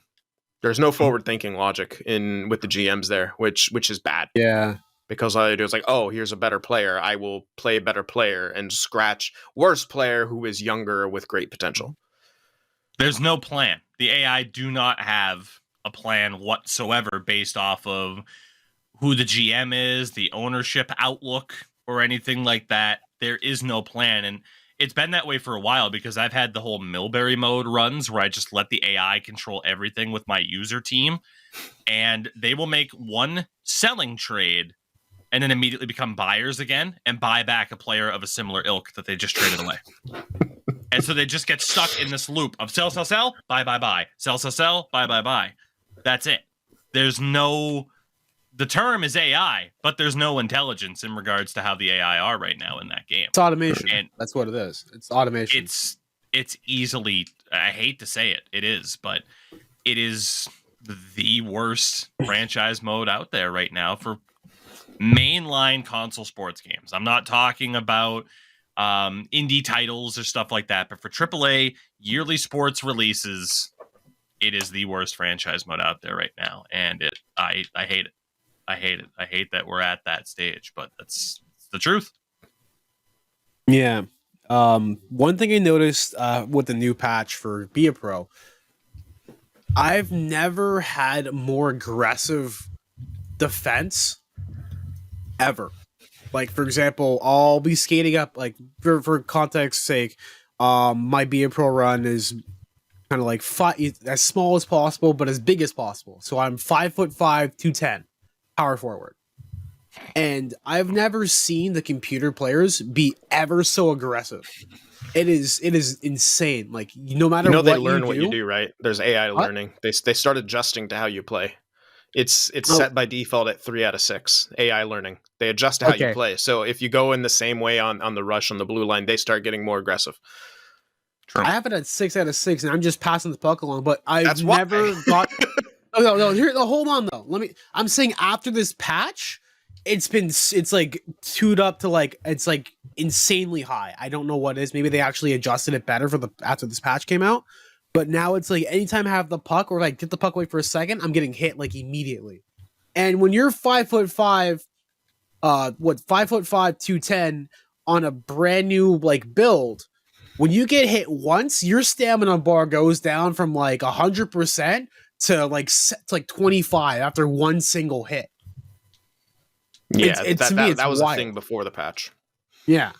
There's no forward thinking logic with the GMs there, which is bad. Yeah. Because all they do is like, oh, here's a better player. I will play a better player and scratch worse player who is younger with great potential. There's no plan. The AI do not have a plan whatsoever based off of who the GM is, the ownership outlook, or anything like that. There is no plan. And it's been that way for a while because I've had the whole Milbury mode runs where I just let the AI control everything with my user team. And they will make one selling trade and then immediately become buyers again and buy back a player of a similar ilk that they just traded away. And so they just get stuck in this loop of sell, buy, buy, sell, buy. That's it. There's no, the term is AI, but there's no intelligence in regards to how the AI are right now in that game. It's automation. And that's what it is. It's automation. It's easily, I hate to say it, it is, but it is the worst franchise mode out there right now for mainline console sports games. I'm not talking about indie titles or stuff like that, but for AAA yearly sports releases, it is the worst franchise mode out there right now, and I hate it. I hate that we're at that stage, but that's the truth. Yeah. One thing I noticed with the new patch for Be a Pro, I've never had more aggressive defense ever. Like, for example, I'll be skating up, like, for context's sake, my Be a Pro run is kind of like as small as possible, but as big as possible. So I'm 5'5", 210, power forward. And I've never seen the computer players be ever so aggressive. It is insane. Like, no matter what they learn you what you do, right? There's AI learning. They start adjusting to how you play. It's set by default at 3 out of 6. AI learning. They adjust to how you play. So if you go in the same way on the rush on the blue line, they start getting more aggressive. True. I have it at 6 out of 6, and I'm just passing the puck along. But I've never got. No. Hold on though. I'm saying after this patch, it's like tuned up to like it's like insanely high. I don't know what it is. Maybe they actually adjusted it better after this patch came out. But now it's like anytime I have the puck or like get the puck away for a second, I'm getting hit like immediately. And when you're 5'5", 5'5", 210 on a brand new like build, when you get hit once, your stamina bar goes down from like 100% to like 25 after one single hit. Yeah, that was wild. A thing before the patch. Yeah.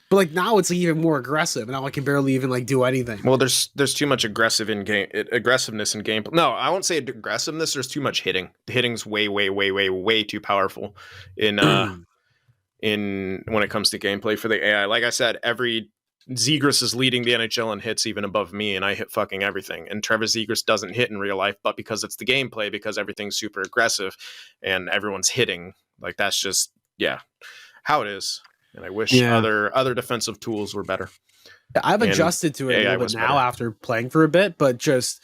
But like now it's like even more aggressive, and now I can barely even like do anything. Well, there's too much aggressiveness in game. No, I won't say aggressiveness. There's too much hitting. The hitting's way too powerful in when it comes to gameplay for the AI. Like I said, Zegras is leading the NHL in hits even above me, and I hit fucking everything. And Trevor Zegras doesn't hit in real life, but because it's the gameplay, because everything's super aggressive and everyone's hitting, like that's just how it is. And I wish other defensive tools were better. I've adjusted to it a little bit now after playing for a bit, but just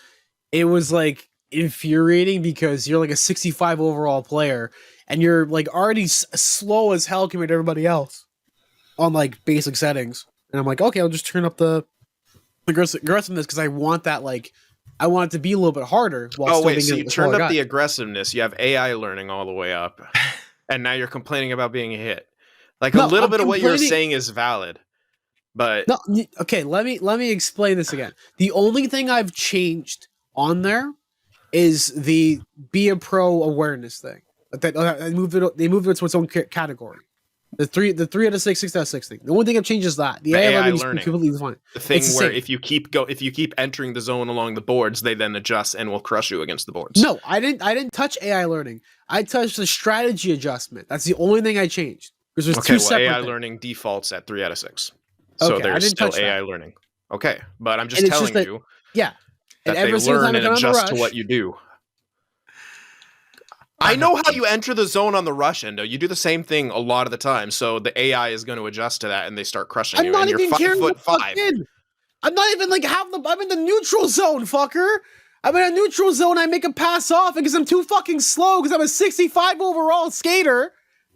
it was like infuriating because you're like a 65 overall player and you're like already slow as hell compared to everybody else on like basic settings. And I'm like, okay, I'll just turn up the aggressiveness because I want that I want it to be a little bit harder. While so you turned up the aggressiveness. You have AI learning all the way up, and now you're complaining about being hit. Like a little bit of what you're saying is valid, but no. Okay, let me explain this again. The only thing I've changed on there is the Be a Pro awareness thing. They moved it to its own category. The 3 out of 6 out of 6 thing. The only thing I've changed is that the AI learning is completely fine. The thing where if you keep entering the zone along the boards, they then adjust and will crush you against the boards. No, I didn't touch AI learning. I touched the strategy adjustment. That's the only thing I changed. There's two separate AI things. learning defaults at 3 out of 6. So there's still AI learning. Okay, but I'm just telling you that they learn and adjust to what you do. I know how you enter the zone on the rush, Endo. You do the same thing a lot of the time, so the AI is going to adjust to that, and they start crushing you. And you're 5'5". I'm not even I'm in the neutral zone, fucker. I'm in a neutral zone. I make a pass off because I'm too fucking slow because I'm a 65 overall skater.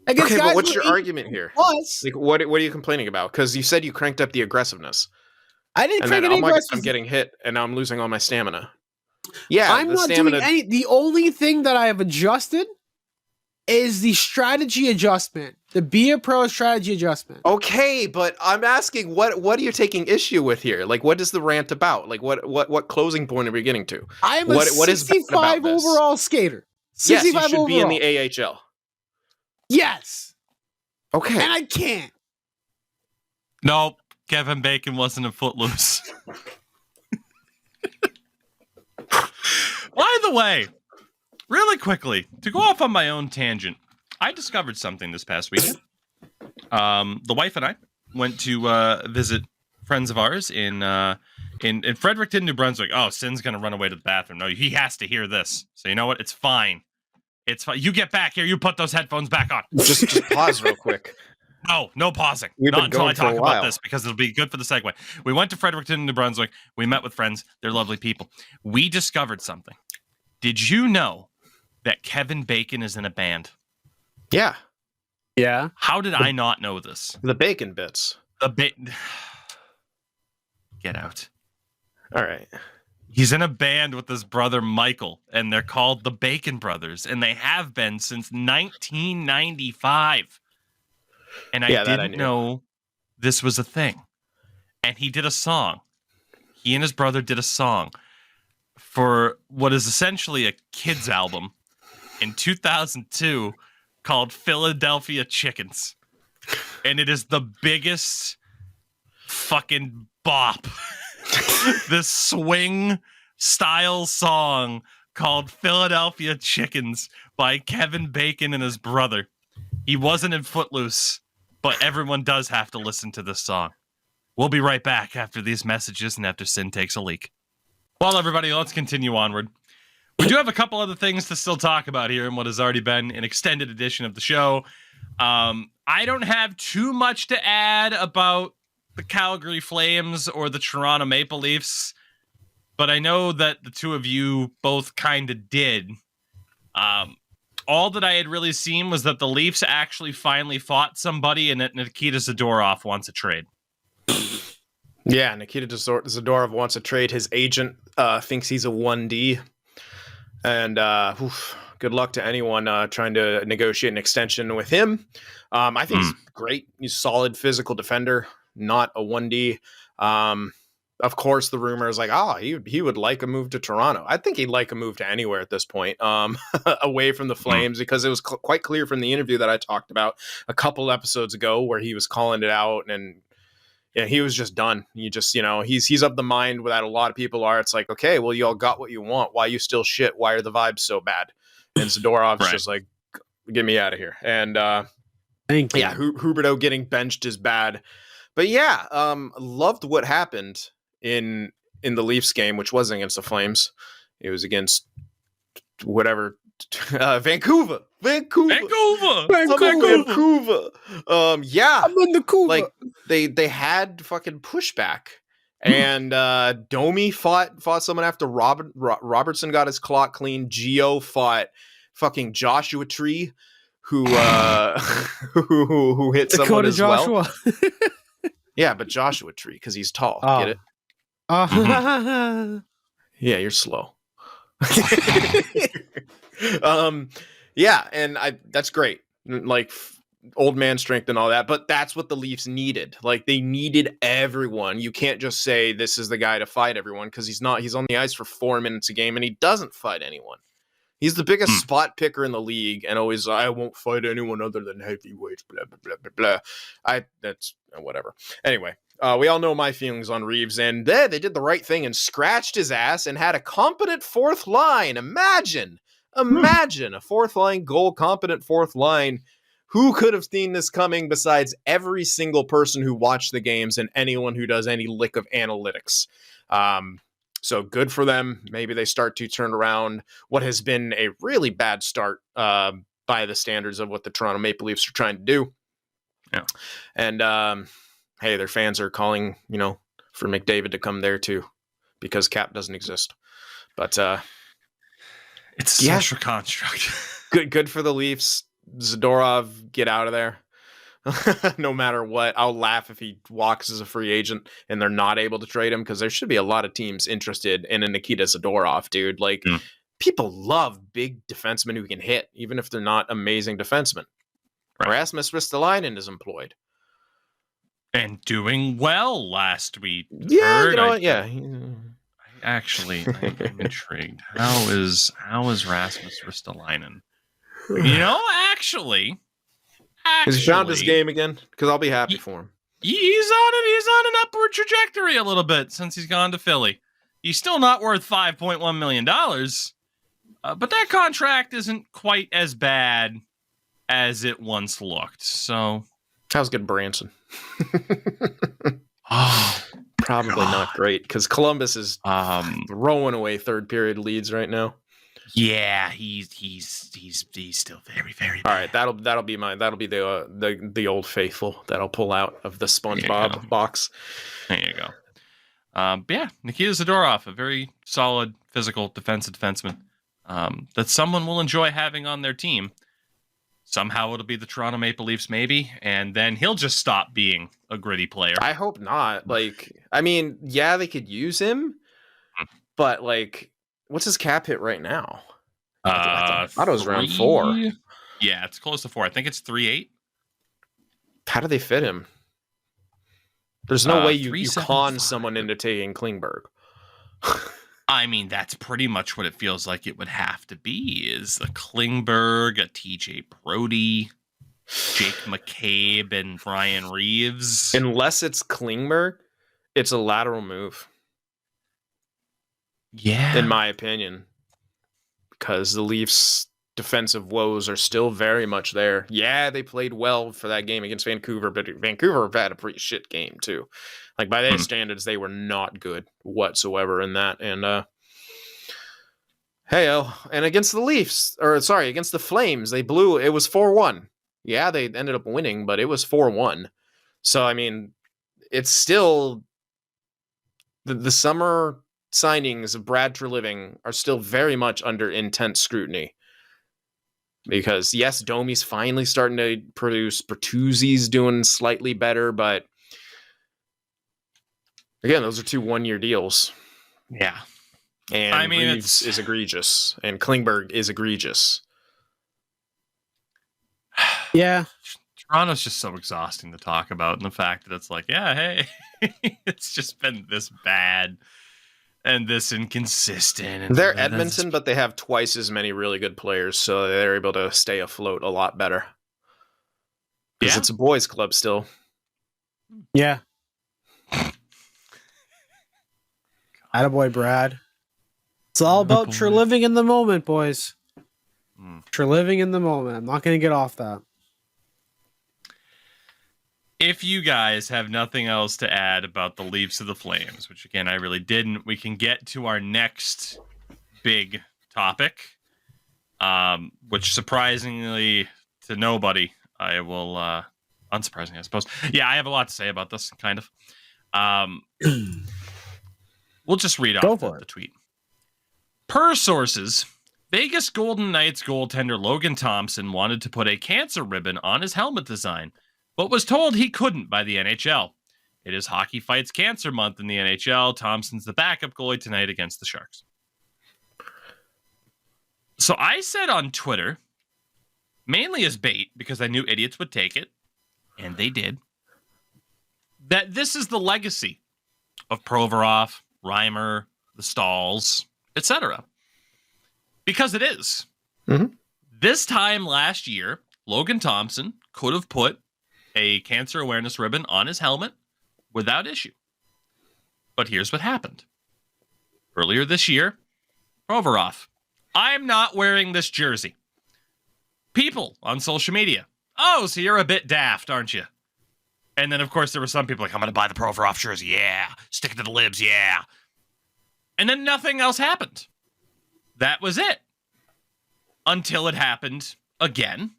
Okay, but what's your argument here? Plus, like, what are you complaining about? Because you said you cranked up the aggressiveness. I didn't crank any aggressiveness. I'm getting hit, and now I'm losing all my stamina. Yeah, I'm not doing any. The only thing that I have adjusted is the strategy adjustment, the Be a Pro strategy adjustment. Okay, but I'm asking, what are you taking issue with here? Like, what is the rant about? Like, what closing point are we getting to? I'm a 65 overall skater. 65 yes, you should overall. Be in the AHL. Yes. Okay. And I can't. Nope. Kevin Bacon wasn't a Footloose. By the way, really quickly, to go off on my own tangent, I discovered something this past weekend. The wife and I went to visit friends of ours in Fredericton, New Brunswick. Oh, Sin's gonna run away to the bathroom. No, he has to hear this. So you know what? It's fine. It's fine. You get back here. You put those headphones back on. Just pause real quick. No pausing. We've Not been until going I for a talk about while. this because it'll be good for the segue. We went to Fredericton, New Brunswick. We met with friends. They're lovely people. We discovered something. Did you know that Kevin Bacon is in a band? Yeah, Yeah. How did I not know this? the bacon bits. Get out. All right. He's in a band with his brother Michael, and they're called the Bacon Brothers, and they have been since 1995. And I Yeah, that I didn't knew. know this was a thing. And he did a song. He and his brother did a song for what is essentially a kids album in 2002 called Philadelphia Chickens. And it is the biggest fucking bop. This swing style song called Philadelphia Chickens by Kevin Bacon and his brother. He wasn't in Footloose, but everyone does have to listen to this song. We'll be right back after these messages and after Sin takes a leak. Well, everybody, let's continue onward. We do have a couple other things to still talk about here in what has already been an extended edition of the show. I don't have too much to add about the Calgary Flames or the Toronto Maple Leafs, but I know that the two of you both kind of did. All that I had really seen was that the Leafs actually finally fought somebody and that Nikita Zadorov wants a trade. Yeah, Nikita Zadorov wants to trade. His agent thinks he's a 1D. And good luck to anyone trying to negotiate an extension with him. I think he's great. He's a solid physical defender, not a 1D. Of course, the rumor is like, he would like a move to Toronto. I think he'd like a move to anywhere at this point, away from the Flames, because it was quite clear from the interview that I talked about a couple episodes ago where he was calling it out, and yeah, he was just done. You just, he's of the mind that a lot of people are. It's like, okay, well, you all got what you want. Why you still shit? Why are the vibes so bad? And Zadorov's just like, get me out of here. And Thank you. yeah, Huberdeau getting benched is bad. But yeah, loved what happened in the Leafs game, which wasn't against the Flames. It was against Vancouver. Vancouver! Yeah, I'm in the Cuba. like they had fucking pushback, and Domi fought someone after Robertson got his clock clean. Gio fought fucking Joshua Tree, who who hit someone Dakota as Joshua. well. Yeah, but Joshua Tree because he's tall. Oh. Get it? Yeah, you're slow. Yeah, and that's great. Like old man strength and all that, but that's what the Leafs needed. Like they needed everyone. You can't just say this is the guy to fight everyone because he's not. He's on the ice for 4 minutes a game and he doesn't fight anyone. He's the biggest spot picker in the league and always, I won't fight anyone other than heavyweights, blah, blah, blah, blah, blah. That's whatever. Anyway, we all know my feelings on Reeves, and they did the right thing and scratched his ass and had a competent fourth line. Imagine a fourth line goal, competent fourth line. Who could have seen this coming besides every single person who watched the games and anyone who does any lick of analytics? So good for them. Maybe they start to turn around what has been a really bad start by the standards of what the Toronto Maple Leafs are trying to do. Yeah. And hey, their fans are calling, for McDavid to come there too, because Cap doesn't exist. But it's such a construct. Good for the Leafs. Zadorov, get out of there. No matter what, I'll laugh if he walks as a free agent and they're not able to trade him, because there should be a lot of teams interested in a Nikita Zadorov, dude. Like, people love big defensemen who can hit, even if they're not amazing defensemen. Right. Rasmus Ristolainen is employed. And doing well last week. Yeah, you know what? Yeah. I'm intrigued. How is Rasmus Ristolainen? Actually, has he found his game again? Because I'll be happy for him. He's on an upward trajectory a little bit since he's gone to Philly. He's still not worth $5.1 million, but that contract isn't quite as bad as it once looked. So how's good Branson? probably not great because Columbus is throwing away third period leads right now. Yeah, he's still very, very bad. All right, that'll be the old faithful that I'll pull out of the SpongeBob box. There you go. But yeah, Nikita Zadorov, a very solid physical defensive defenseman that someone will enjoy having on their team. Somehow it'll be the Toronto Maple Leafs, maybe, and then he'll just stop being a gritty player. I hope not. Like, I mean, yeah, they could use him, but like, what's his cap hit right now? I thought it was around 4. Yeah, it's close to 4. I think it's 3.8. How do they fit him? There's no way you con 3.75. someone into taking Klingberg. I mean, that's pretty much what it feels like it would have to be, is a Klingberg, a TJ Brody, Jake McCabe, and Ryan Reeves. Unless it's Klingberg, it's a lateral move. Yeah. In my opinion. Because the Leafs' defensive woes are still very much there. Yeah, they played well for that game against Vancouver, but Vancouver had a pretty shit game too. Like by their standards, they were not good whatsoever in that. And and against the Leafs, against the Flames, they blew. It was 4-1. Yeah, they ended up winning, but it was 4-1. So I mean, it's still the summer signings of Brad Treliving are still very much under intense scrutiny. Because yes, Domi's finally starting to produce. Bertuzzi's doing slightly better, but again, those are 2 one-year deals. Yeah. And I mean, Reeves is egregious, and Klingberg is egregious. Yeah. Toronto's just so exhausting to talk about, and the fact that it's like, yeah, hey, it's just been this bad and this inconsistent. And they're Edmonton, but they have twice as many really good players, so they're able to stay afloat a lot better. Because it's a boys' club still. Yeah. Attaboy, Brad. It's all about living in the moment, boys. Living in the moment. I'm not going to get off that. If you guys have nothing else to add about the Leafs of the Flames, which again, I really didn't, we can get to our next big topic, which surprisingly to nobody, I will, unsurprisingly, I suppose. Yeah, I have a lot to say about this, kind of. We'll just read off the tweet. Per sources, Vegas Golden Knights goaltender Logan Thompson wanted to put a cancer ribbon on his helmet design, but was told he couldn't by the NHL. It is Hockey Fights Cancer Month in the NHL. Thompson's the backup goalie tonight against the Sharks. So I said on Twitter, mainly as bait, because I knew idiots would take it, and they did, that this is the legacy of Provorov, Reimer, the Stalls, etc. Because it is. Mm-hmm. This time last year, Logan Thompson could have put a cancer awareness ribbon on his helmet without issue. But here's what happened. Earlier this year, Provorov, I'm not wearing this jersey. People on social media, oh, so you're a bit daft, aren't you? And then, of course, there were some people like, I'm going to buy the Provorov jersey. Yeah. Stick it to the libs. Yeah. And then nothing else happened. That was it. Until it happened again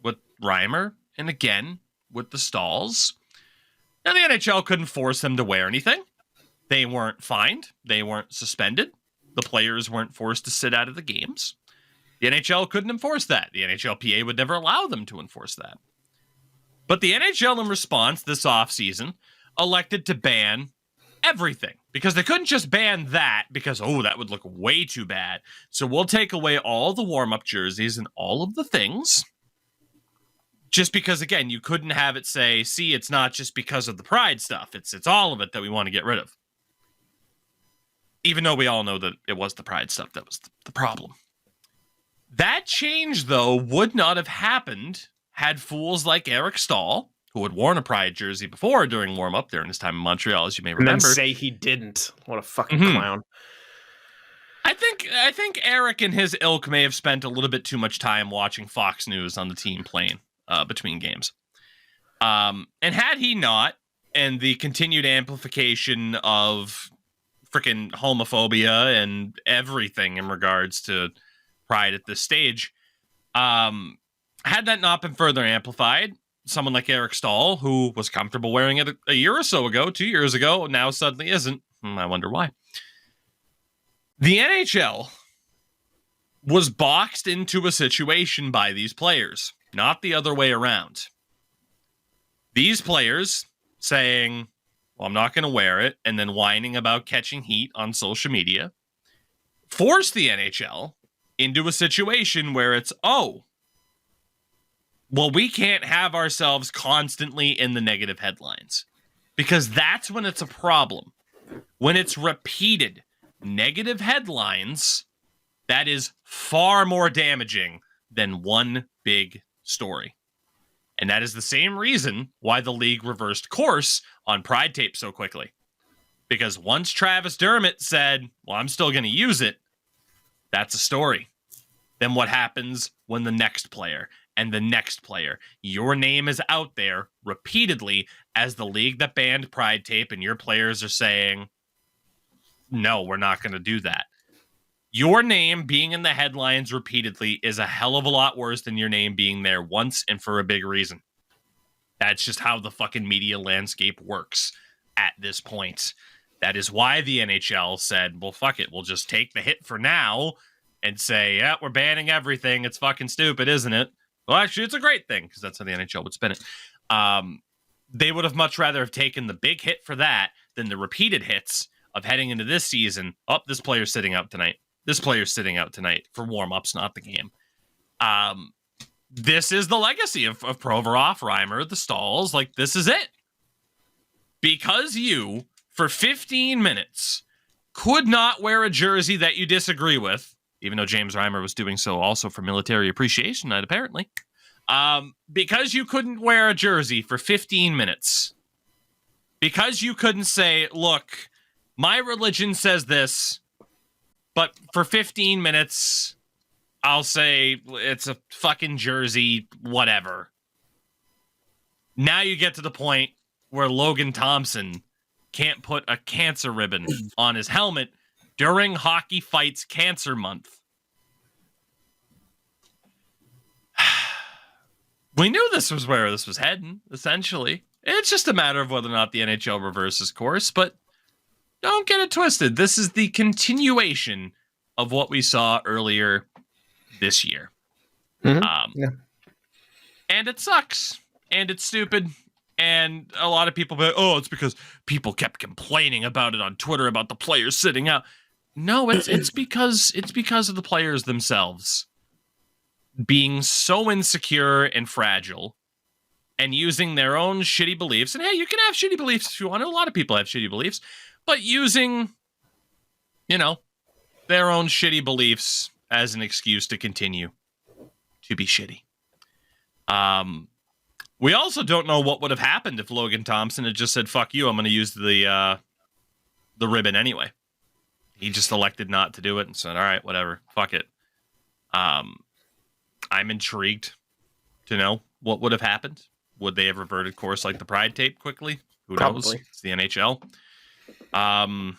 with Reimer and again with the Stalls. Now, the NHL couldn't force them to wear anything. They weren't fined. They weren't suspended. The players weren't forced to sit out of the games. The NHL couldn't enforce that. The NHLPA would never allow them to enforce that. But the NHL, in response this offseason, elected to ban everything. Because they couldn't just ban that because, that would look way too bad. So we'll take away all the warm-up jerseys and all of the things. Just because, again, you couldn't have it say, see, it's not just because of the pride stuff. It's all of it that we want to get rid of. Even though we all know that it was the pride stuff that was the problem. That change, though, would not have happened had fools like Eric Stahl, who had worn a pride jersey before during warm-up during his time in Montreal, as you may remember. And then say he didn't. What a fucking clown. I think Eric and his ilk may have spent a little bit too much time watching Fox News on the team plane between games. And had he not, and the continued amplification of freaking homophobia and everything in regards to pride at this stage, had that not been further amplified, someone like Eric Stahl, who was comfortable wearing it a year or so ago, 2 years ago, now suddenly isn't. I wonder why. The NHL was boxed into a situation by these players, not the other way around. These players saying, well, I'm not going to wear it, and then whining about catching heat on social media, forced the NHL into a situation where it's, oh, well, we can't have ourselves constantly in the negative headlines, because that's when it's a problem. When it's repeated negative headlines, that is far more damaging than one big story. And that is the same reason why the league reversed course on Pride Tape so quickly. Because once Travis Dermott said, well, I'm still going to use it, that's a story. Then what happens when the next player and the next player, your name is out there repeatedly as the league that banned Pride Tape, and your players are saying, no, we're not going to do that. Your name being in the headlines repeatedly is a hell of a lot worse than your name being there once and for a big reason. That's just how the fucking media landscape works at this point. That is why the NHL said, well, fuck it. We'll just take the hit for now and say, yeah, we're banning everything. It's fucking stupid, isn't it? Well, actually, it's a great thing, because that's how the NHL would spin it. They would have much rather have taken the big hit for that than the repeated hits of heading into this season. Oh, this player's sitting out tonight. This player's sitting out tonight for warm-ups, not the game. This is the legacy of Provorov, Reimer, the Stalls. Like, this is it. Because you, for 15 minutes, could not wear a jersey that you disagree with, even though James Reimer was doing so also for Military Appreciation Night, apparently. Because you couldn't wear a jersey for 15 minutes. Because you couldn't say, look, my religion says this, but for 15 minutes, I'll say it's a fucking jersey, whatever. Now you get to the point where Logan Thompson can't put a cancer ribbon on his helmet during Hockey Fights Cancer Month. We knew this was where this was heading, essentially. It's just a matter of whether or not the NHL reverses course, but don't get it twisted. This is the continuation of what we saw earlier this year. Mm-hmm. And it sucks. And it's stupid. And a lot of people be like, oh, it's because people kept complaining about it on Twitter about the players sitting out. No, it's because of the players themselves being so insecure and fragile and using their own shitty beliefs. And hey, you can have shitty beliefs if you want. A lot of people have shitty beliefs. But using, their own shitty beliefs as an excuse to continue to be shitty. We also don't know what would have happened if Logan Thompson had just said, fuck you, I'm going to use the ribbon anyway. He just elected not to do it and said, all right, whatever, fuck it. I'm intrigued to know what would have happened. Would they have reverted course like the Pride Tape quickly? Who knows? It's the NHL. But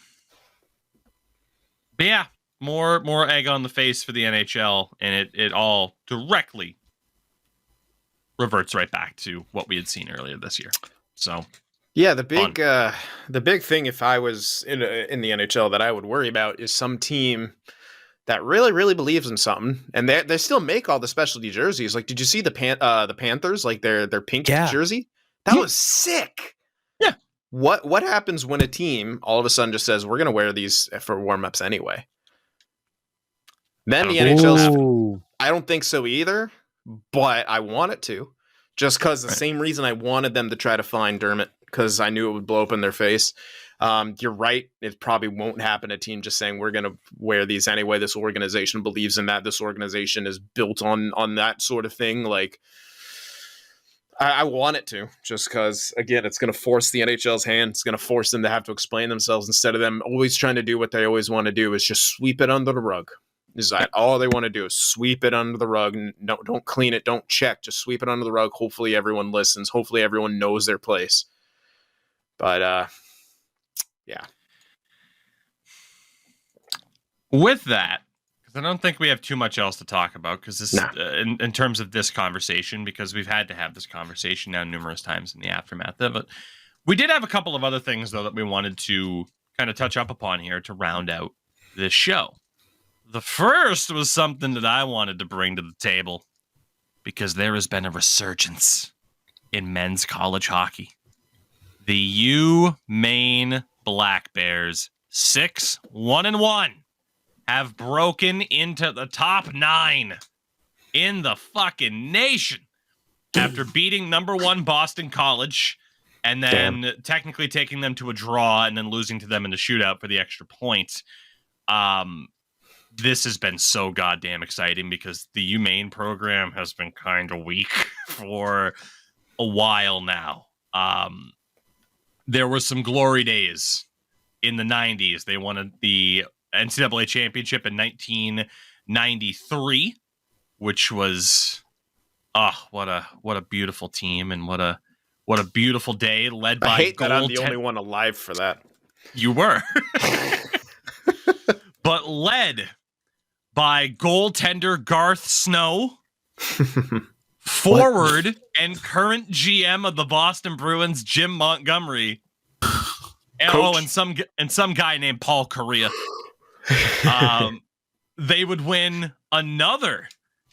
yeah, more egg on the face for the NHL, and it all directly reverts right back to what we had seen earlier this year. So yeah, the big thing if I was in the NHL that I would worry about is some team that really, really believes in something, and they still make all the specialty jerseys. Like, did you see the Panthers, like their pink jersey? That was sick. Yeah. What happens when a team all of a sudden just says, we're going to wear these for warm-ups anyway? Then the NHL's... I don't think so either, but I want it to. Just because the same reason I wanted them to try to find Dermott, because I knew it would blow up in their face. You're right. It probably won't happen. A team just saying, we're going to wear these anyway. This organization believes in that. This organization is built on that sort of thing. Like, I want it to, just because, again, it's going to force the NHL's hand. It's going to force them to have to explain themselves instead of them always trying to do what they always want to do, is just sweep it under the rug. Is that all they want to do, is sweep it under the rug? No, don't clean it. Don't check. Just sweep it under the rug. Hopefully everyone listens. Hopefully everyone knows their place. But yeah. With that, because I don't think we have too much else to talk about, because this, Nah. in terms of this conversation, because we've had to have this conversation now numerous times in the aftermath of it. We did have a couple of other things, though, that we wanted to kind of touch up upon here to round out this show. The first was something that I wanted to bring to the table, because there has been a resurgence in men's college hockey. The Maine Black Bears, 6-1-1, have broken into the top 9 in the fucking nation after beating number 1 Boston College and then technically taking them to a draw and then losing to them in the shootout for the extra point. This has been so goddamn exciting because the UMaine program has been kind of weak for a while now. There were some glory days in the 90s. They won the NCAA championship in 1993, which was what a beautiful team and what a beautiful day led by I hate that I'm the only one alive for that. You were. But led by goaltender Garth Snow, forward and current GM of the Boston Bruins Jim Montgomery, and some guy named Paul Correa. They would win another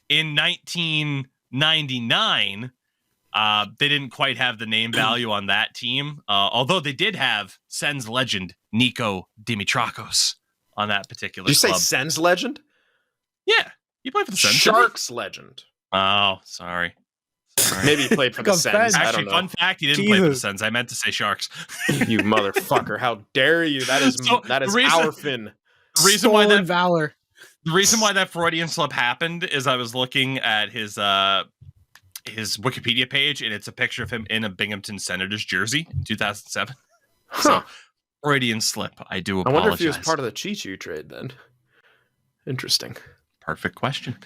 in 1999. They didn't quite have the name value on that team, although they did have Sens legend Nico Dimitrakos on that particular Did you club. say Sens legend? Yeah, he played for the Sens. Sharks legend. Oh, sorry. Maybe he played for the Sens. I Actually, don't know. fun fact, he didn't play for the Sens. I meant to say Sharks. You motherfucker. How dare you? That is our Finn. The reason why that valor. The reason why that Freudian slip happened is I was looking at his Wikipedia page, and it's a picture of him in a Binghamton Senators jersey in 2007. Huh. So, Freudian slip. I do apologize. I wonder if he was part of the Chi-Chu trade then. Interesting. Perfect question.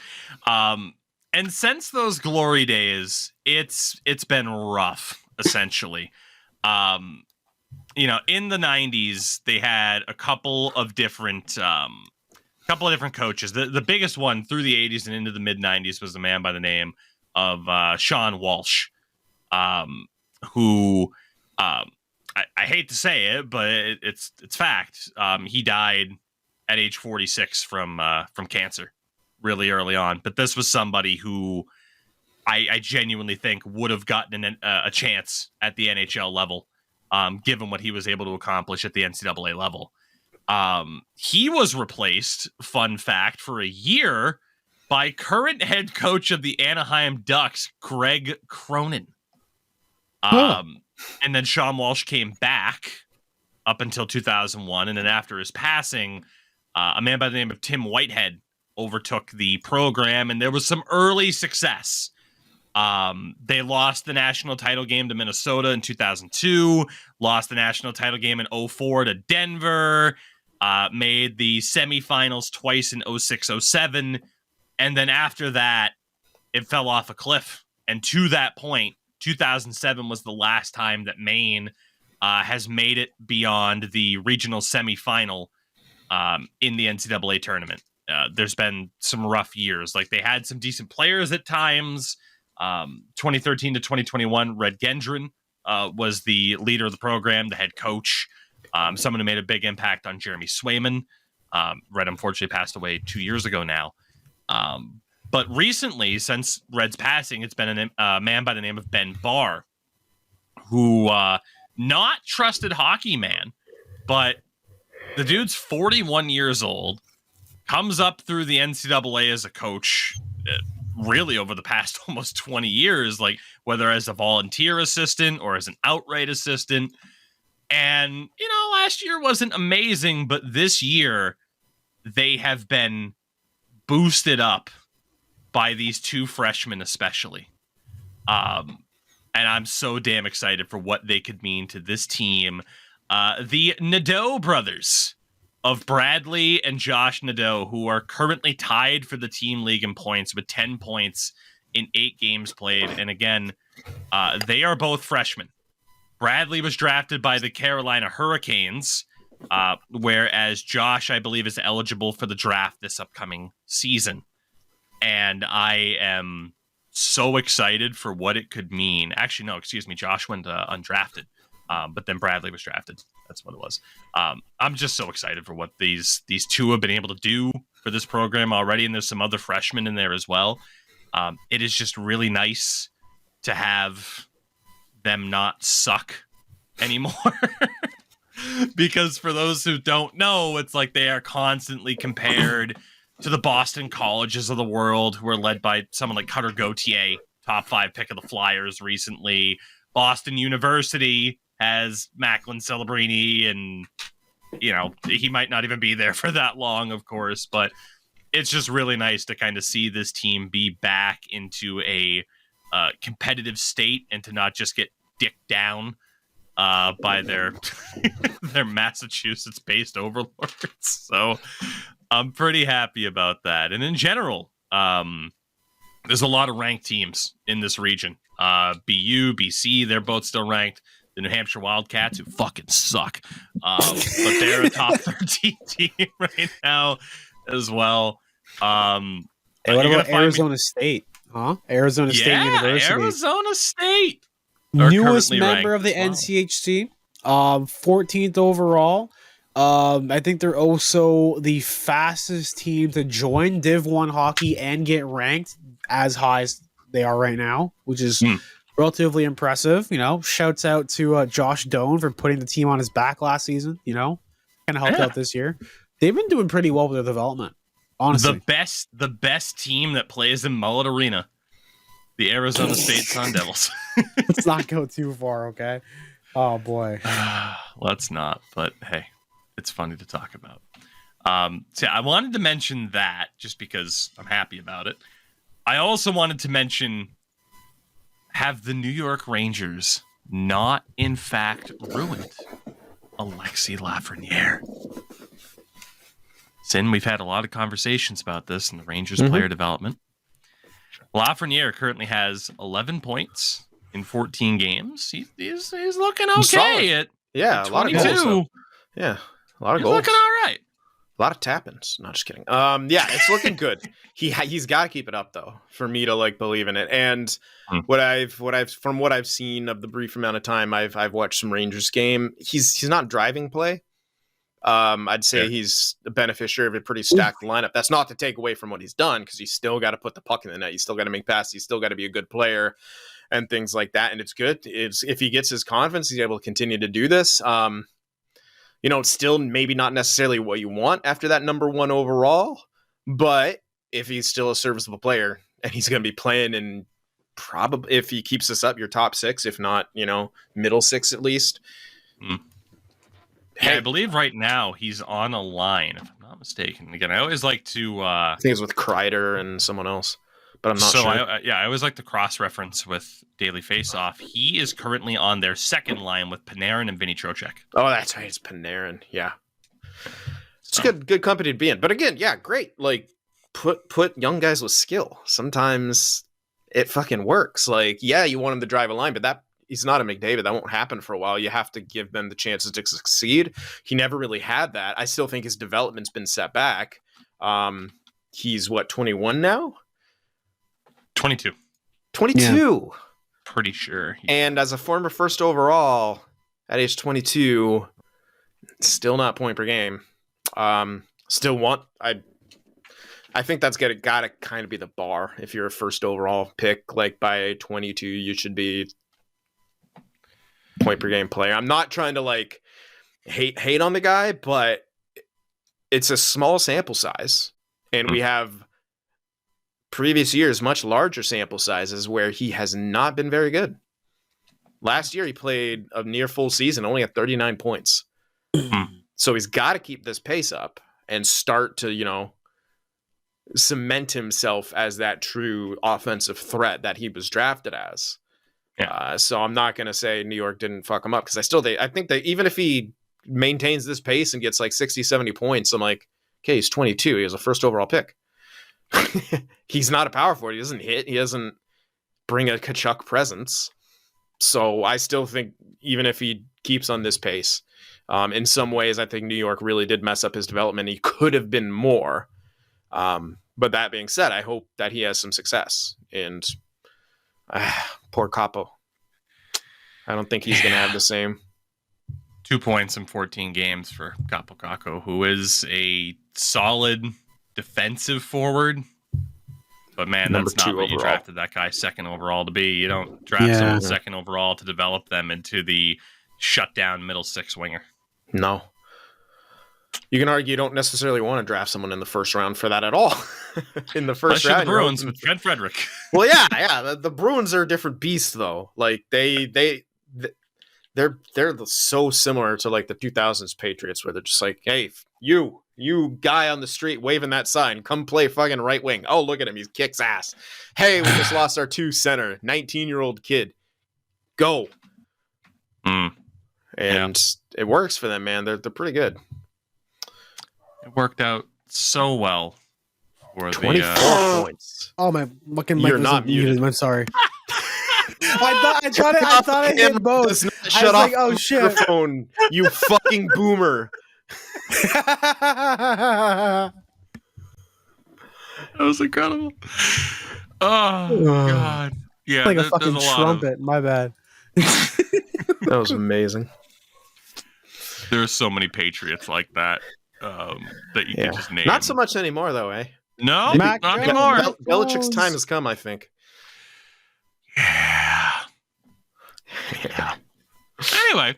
And since those glory days, it's been rough, essentially. In the 90s, they had a couple of different coaches. The biggest one through the 80s and into the mid 90s was a man by the name of Sean Walsh, who I hate to say it, but it's fact. He died at age 46 from cancer really early on. But this was somebody who I genuinely think would have gotten a chance at the NHL level, given what he was able to accomplish at the NCAA level. He was replaced, fun fact, for a year by current head coach of the Anaheim Ducks, Greg Cronin. And then Sean Walsh came back up until 2001. And then after his passing, a man by the name of Tim Whitehead overtook the program, and there was some early success. They lost the national title game to Minnesota in 2002, lost the national title game in 2004 to Denver, made the semifinals twice in 2006-07, and then after that, it fell off a cliff. And to that point, 2007 was the last time that Maine has made it beyond the regional semifinal in the NCAA tournament. There's been some rough years. Like, they had some decent players at times. 2013 to 2021, Red Gendron was the leader of the program, the head coach, someone who made a big impact on Jeremy Swayman. Red unfortunately passed away 2 years ago now. But recently, since Red's passing, it's been a man by the name of Ben Barr, who not trusted hockey man, but the dude's 41 years old, comes up through the NCAA as a coach, really over the past almost 20 years, like whether as a volunteer assistant or as an outright assistant. And, last year wasn't amazing, but this year they have been boosted up by these two freshmen, especially. And I'm so damn excited for what they could mean to this team. The Nadeau brothers of Bradley and Josh Nadeau, who are currently tied for the team league in points with 10 points in 8 games played. And again, they are both freshmen. Bradley was drafted by the Carolina Hurricanes, whereas Josh, I believe, is eligible for the draft this upcoming season. And I am so excited for what it could mean. Actually, no, excuse me. Josh went undrafted, but then Bradley was drafted. That's what it was. I'm just so excited for what these two have been able to do for this program already, and there's some other freshmen in there as well. It is just really nice to have them not suck anymore. Because for those who don't know, it's like they are constantly compared to the Boston colleges of the world, who are led by someone like Cutter Gauthier, top 5 pick of the Flyers recently. Boston University has Macklin Celebrini, and, you know, he might not even be there for that long, of course, but it's just really nice to kind of see this team be back into a competitive state and to not just get dicked down by their their Massachusetts-based overlords. So I'm pretty happy about that. And in general, there's a lot of ranked teams in this region. BU, BC, they're both still ranked. The New Hampshire Wildcats, who fucking suck, but they're a top 13 team right now as well. Hey, what about Arizona State? Huh? Arizona State University. Arizona State. Newest member of the NCHC, 14th overall. I think they're also the fastest team to join Div 1 hockey and get ranked as high as they are right now, which is relatively impressive. You know, shouts out to Josh Doan for putting the team on his back last season. You know, kind of helped out this year. They've been doing pretty well with their development. Honestly, the best team that plays in Mullet Arena, the Arizona State Sun Devils. Let's not go too far, okay? Oh boy, let's not. But hey, it's funny to talk about. So I wanted to mention that just because I'm happy about it. I also wanted to mention, have the New York Rangers not in fact ruined Alexis Lafreniere? Sin, we've had a lot of conversations about this in the Rangers player development. Lafreniere currently has 11 points in 14 games. He's looking okay at a lot of goals. Yeah, a lot of goals. Looking all right. A lot of tap-ins. Not just kidding. Yeah, it's looking good. He's got to keep it up though for me to like believe in it. And what I've seen of the brief amount of time I've watched some Rangers game, he's not driving play. I'd say he's the beneficiary of a pretty stacked lineup. That's not to take away from what he's done, because he's still got to put the puck in the net. He's still got to make passes. He's still got to be a good player and things like that. And it's good. If he gets his confidence, he's able to continue to do this. Still maybe not necessarily what you want after that number 1 overall, but if he's still a serviceable player and he's going to be playing in probably, if he keeps this up, your top 6, if not, middle 6 at least. Yeah, I believe right now he's on a line, if I'm not mistaken. Again, I always like to... I think it's with Kreider and someone else, but I'm not sure. I always like to cross-reference with Daily Faceoff. He is currently on their second line with Panarin and Vinny Trocheck. Oh, that's right. It's Panarin. Yeah. It's good company to be in. But again, yeah, great. Like, put young guys with skill. Sometimes it fucking works. Like, yeah, you want him to drive a line, but he's not a McDavid. That won't happen for a while. You have to give them the chances to succeed. He never really had that. I still think his development's been set back. He's 21 now? 22. 22. Yeah. Pretty sure. And as a former first overall at age 22, still not point per game. I think that's got to kind of be the bar. If you're a first overall pick, like by 22, you should be point per game player. I'm not trying to like hate on the guy, but it's a small sample size, and we have previous years much larger sample sizes where he has not been very good. Last year he played a near full season, only at 39 points. So he's got to keep this pace up and start to, cement himself as that true offensive threat that he was drafted as. Yeah. So I'm not going to say New York didn't fuck him up, because I think that even if he maintains this pace and gets like 60, 70 points, I'm like, okay, he's 22. He has a first overall pick. He's not a power forward. He doesn't hit. He doesn't bring a Kachuk presence. So I still think even if he keeps on this pace, in some ways, I think New York really did mess up his development. He could have been more. But that being said, I hope that he has some success. And poor Capo. I don't think he's going to have the same. 2 points in 14 games for Capo Caco, who is a solid defensive forward. But man, Number that's not 2 what you overall. drafted that guy second overall to be. You don't draft someone second overall to develop them into the shutdown middle six winger. No. You can argue you don't necessarily want to draft someone in the first round for that at all. In the first Especially round, the Bruins with Trent Frederick. Well, yeah. The Bruins are a different beast, though. Like they're so similar to like the 2000s Patriots, where they're just like, hey, you guy on the street waving that sign, come play fucking right wing. Oh, look at him, he kicks ass. Hey, we just lost our 2 center, 19-year-old kid. Go. And it works for them, man. They're pretty good. It worked out so well for 24 the points. Oh, my fucking mic You're was not muted. I'm sorry. I thought it hit both. Does not I shut was off like, oh the shit. microphone, you fucking boomer. That was incredible. Oh God. Yeah, like a there's fucking a lot trumpet. My bad. That was amazing. There's so many Patriots like that that you can just name. Not so much anymore, though, eh? No, Mac not Jones. anymore. Belichick's time has come, I think. Yeah. Anyway,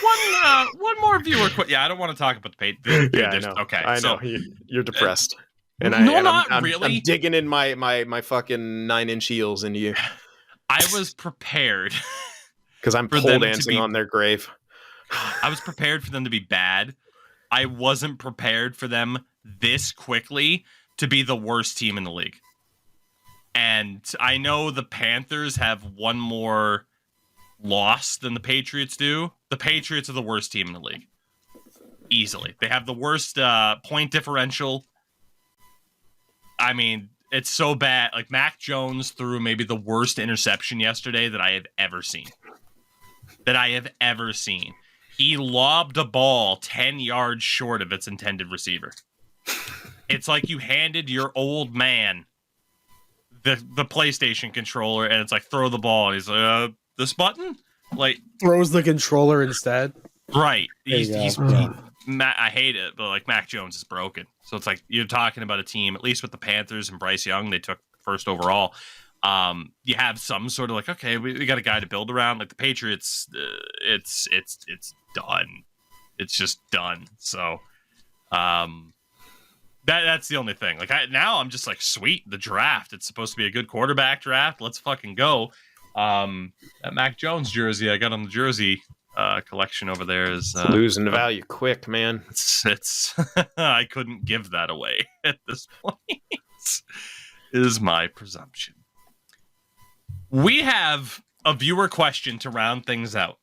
one more viewer. Yeah, I don't want to talk about the Patriots. Yeah, I know. Okay, I know. so You're depressed. no, not really. I'm digging in my fucking 9-inch heels into you I was prepared because I'm for pole them to dancing be- on their grave. I was prepared for them to be bad. I wasn't prepared for them this quickly to be the worst team in the league. And I know the Panthers have one more loss than the Patriots do. The Patriots are the worst team in the league. Easily. They have the worst point differential. I mean, it's so bad. Like, Mac Jones threw maybe the worst interception yesterday that I have ever seen. He lobbed a ball 10 yards short of its intended receiver. It's like you handed your old man the PlayStation controller, and it's like, throw the ball. And he's like, this button? Like, Throws the controller instead. right. He's Mac. I hate it, but like, Mac Jones is broken. So it's like, you're talking about a team, at least with the Panthers and Bryce Young, they took first overall. You have some sort of like, okay, we got a guy to build around. Like the Patriots, it's done. It's just done. So, that's the only thing. Like now I'm just like, sweet, the draft. It's supposed to be a good quarterback draft. Let's fucking go. That Mac Jones jersey I got on the jersey collection over there is Losing value quick, man. It's I couldn't give that away at this point. Is my presumption. We have a viewer question to round things out.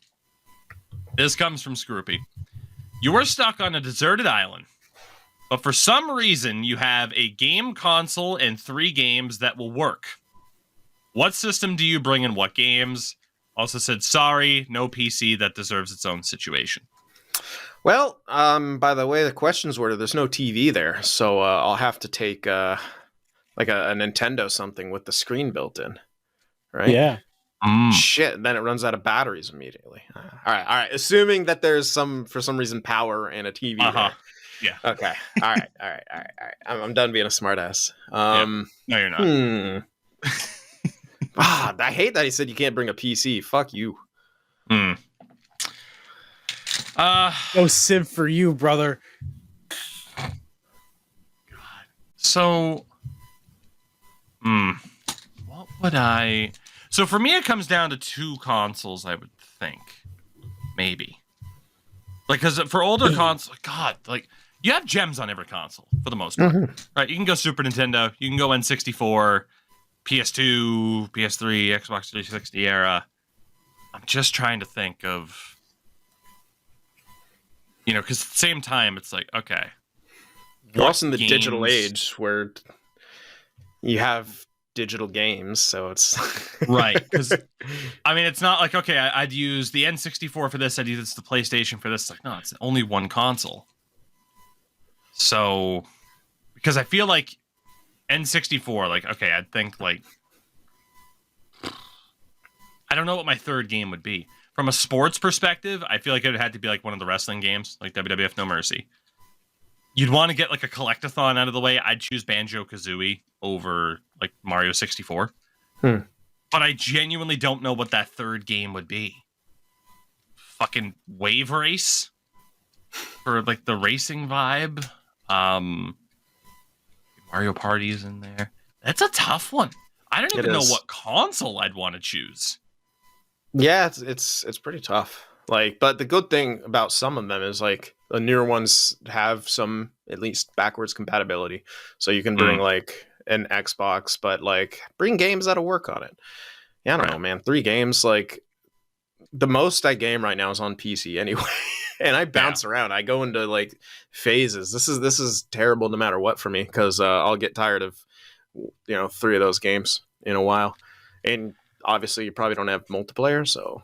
This comes from Scroopy. You are stuck on a deserted island, but for some reason you have a game console and 3 games that will work. What system do you bring in what games? Also said, sorry, no PC, that deserves its own situation. Well, by the way the questions were, there's no TV there, so I'll have to take like a Nintendo something with the screen built in, right? Yeah. Shit, then it runs out of batteries immediately. All right. Assuming that there's for some reason power and a TV there. Yeah. Okay. All right. I'm done being a smartass. No, you're not. I hate that he said you can't bring a PC. Fuck you. No Civ for you, brother. So, what would I... So for me, it comes down to 2 consoles, I would think. Maybe. Like, because for older consoles, God, like, you have gems on every console, for the most part. Right? You can go Super Nintendo, you can go N64, PS2, PS3, Xbox 360 era. I'm just trying to think of... You know, because at the same time, it's like, okay. You're also in the digital age where you have digital games, so it's Right, because I mean, it's not like, okay, I'd use the N64 for this, I'd use the PlayStation for this. It's like, no, it's only one console. So, because I feel like N64, like, okay, I'd think like, I don't know what my third game would be. From a sports perspective, I feel like it would have to be like one of the wrestling games, like WWF No Mercy. You'd want to get like a collectathon out of the way. I'd choose Banjo-Kazooie over like Mario 64. But I genuinely don't know what that third game would be. Fucking Wave Race? For like the racing vibe. Mario Party's in there. That's a tough one. I don't even know what console I'd want to choose. Yeah, it's pretty tough. Like, but the good thing about some of them is like the newer ones have some at least backwards compatibility, so you can bring like an Xbox, but like bring games that'll work on it. Yeah, I don't know, man. 3 games, like the most I game right now is on PC anyway, and I bounce around. I go into like phases. This is terrible no matter what for me because I'll get tired of 3 of those games in a while, and obviously you probably don't have multiplayer, so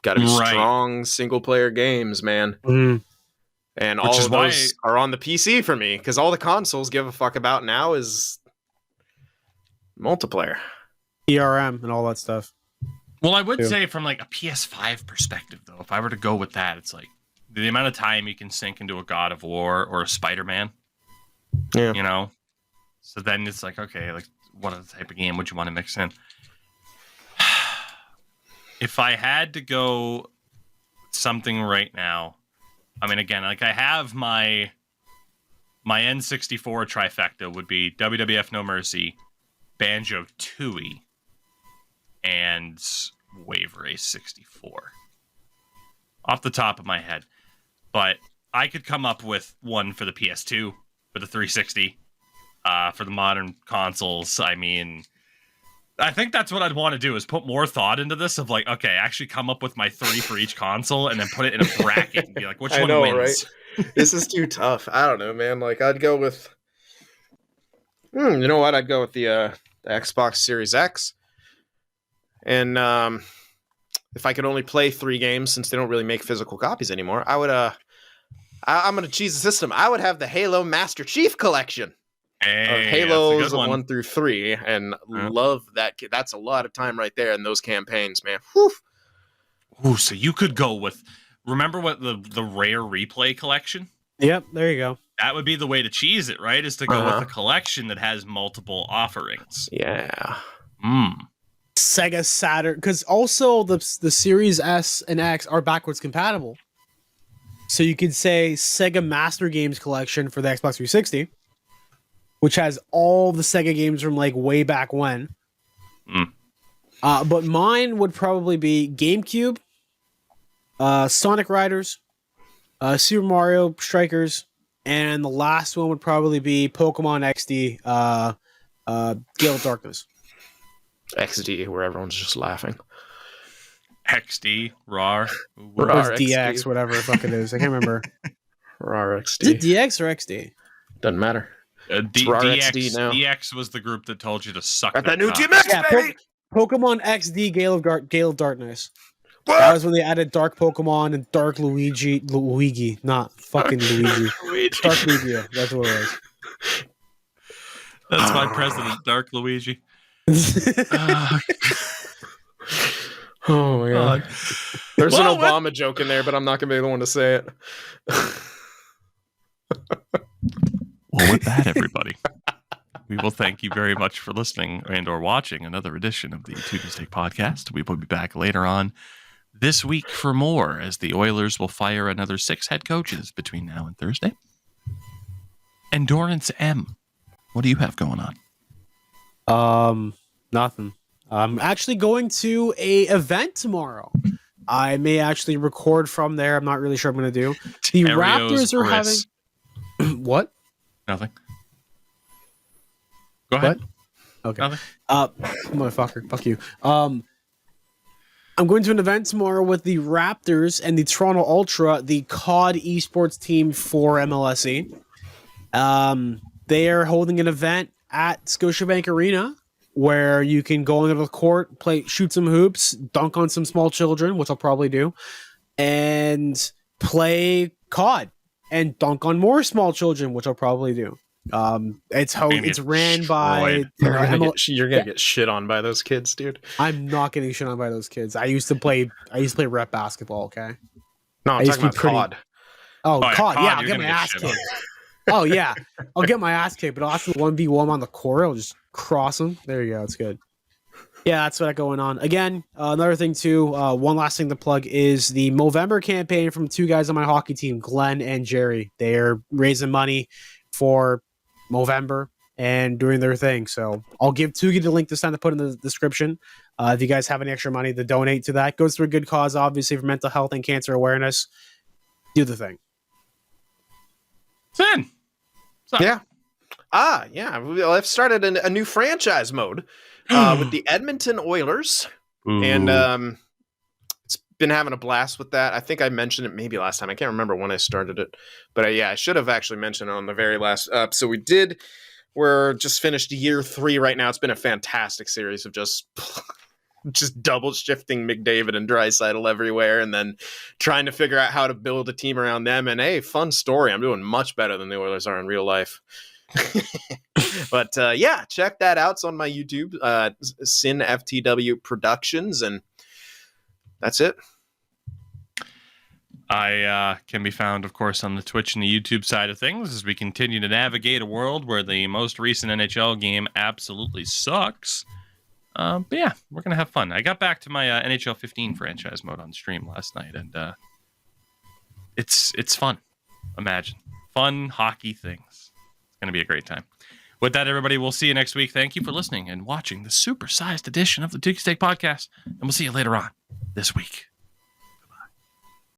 got to be strong single player games, man. And all of those are on the PC for me because all the consoles give a fuck about now is multiplayer, ERM, and all that stuff. Well, I would say from like a PS5 perspective, though, if I were to go with that, it's like the amount of time you can sink into a God of War or a Spider-Man. Yeah, So then it's like, okay, like what other type of game would you want to mix in? If I had to go something right now, I mean, again, like I have my N64 trifecta would be WWF No Mercy, Banjo-Tooie, and Wave Race 64. Off the top of my head. But I could come up with one for the PS2, for the 360, for the modern consoles. I mean, I think that's what I'd want to do is put more thought into this of like, okay, actually come up with my 3 for each console and then put it in a bracket and be like, which one wins? Right? This is too tough. I don't know, man. Like I'd go with, you know what? I'd go with the Xbox Series X. And if I could only play 3 games, since they don't really make physical copies anymore, I would, I'm going to cheese the system. I would have the Halo Master Chief Collection. Hey, Halos 1 through 3, and love that. That's a lot of time right there in those campaigns, man. Whew. Ooh, so you could go with. Remember what the rare replay collection? Yep, there you go. That would be the way to cheese it, right? Is to go with a collection that has multiple offerings. Yeah. Sega Saturn, because also the Series S and X are backwards compatible. So you could say Sega Master Games Collection for the Xbox 360. Which has all the Sega games from like way back when. But mine would probably be GameCube, Sonic Riders, Super Mario Strikers, and the last one would probably be Pokemon XD, Gale of Darkness. XD, where everyone's just laughing. XD, RAR. Or DX, whatever the fuck it is. I can't remember. RAR XD. Is it DX or XD? Doesn't matter. DX was the group that told you to suck. Got that new Team X, baby! Pokemon XD Gale of Darkness. What? That was when they added Dark Pokemon and Dark Luigi, not fucking Luigi. Dark Luigi, that's what it was. That's my president, Dark Luigi. Oh my god. There's an Obama joke in there, but I'm not going to be the one to say it. Well, with that, everybody, we will thank you very much for listening and or watching another edition of the Tougies Take Podcast. We will be back later on this week for more, as the Oilers will fire another 6 head coaches between now and Thursday. Endurance M, what do you have going on? Nothing. I'm actually going to a event tomorrow. I may actually record from there. I'm not really sure what I'm going to do. The Raptors are having... What? Nothing. Go ahead. What? Okay. Motherfucker. Fuck you. I'm going to an event tomorrow with the Raptors and the Toronto Ultra, the COD esports team for MLSE. They are holding an event at Scotiabank Arena where you can go into the court, shoot some hoops, dunk on some small children, which I'll probably do, and play COD and dunk on more small children, which I'll probably do. It's ran by you're gonna get shit on by those kids, dude. I'm not getting shit on by those kids. I used to play rep basketball. Okay. No, I'm talking about COD. COD. Yeah, I'll you're get my gonna ass shit kicked. Oh yeah, I'll get my ass kicked, but I'll actually 1v1 on the court. I'll just cross them. There you go. It's good. Yeah, that's what I got going on. Again, another thing too. One last thing to plug is the Movember campaign from two guys on my hockey team, Glenn and Jerry. They are raising money for Movember and doing their thing. So I'll give Tougie the link this time to put in the description. If you guys have any extra money to donate to that, goes to a good cause, obviously for mental health and cancer awareness. Do the thing. Sin. Yeah. Yeah. I've started a new franchise mode with the Edmonton Oilers. Ooh. And it's been having a blast with that. I think I mentioned it maybe last time. I can't remember when I started it. But I should have actually mentioned it on the very last episode we did. We're just finished year 3 right now. It's been a fantastic series of just double shifting McDavid and Draisaitl everywhere and then trying to figure out how to build a team around them. And hey, fun story. I'm doing much better than the Oilers are in real life. But yeah, check that out. It's on my YouTube, Sin FTW Productions, and that's it. I can be found, of course, on the Twitch and the YouTube side of things as we continue to navigate a world where the most recent NHL game absolutely sucks. But yeah, we're going to have fun. I got back to my NHL 15 franchise mode on stream last night, and it's fun. Imagine. Fun hockey things. It's going to be a great time. With that, everybody, we'll see you next week. Thank you for listening and watching the super-sized edition of the Tougie Steak Podcast, and we'll see you later on this week.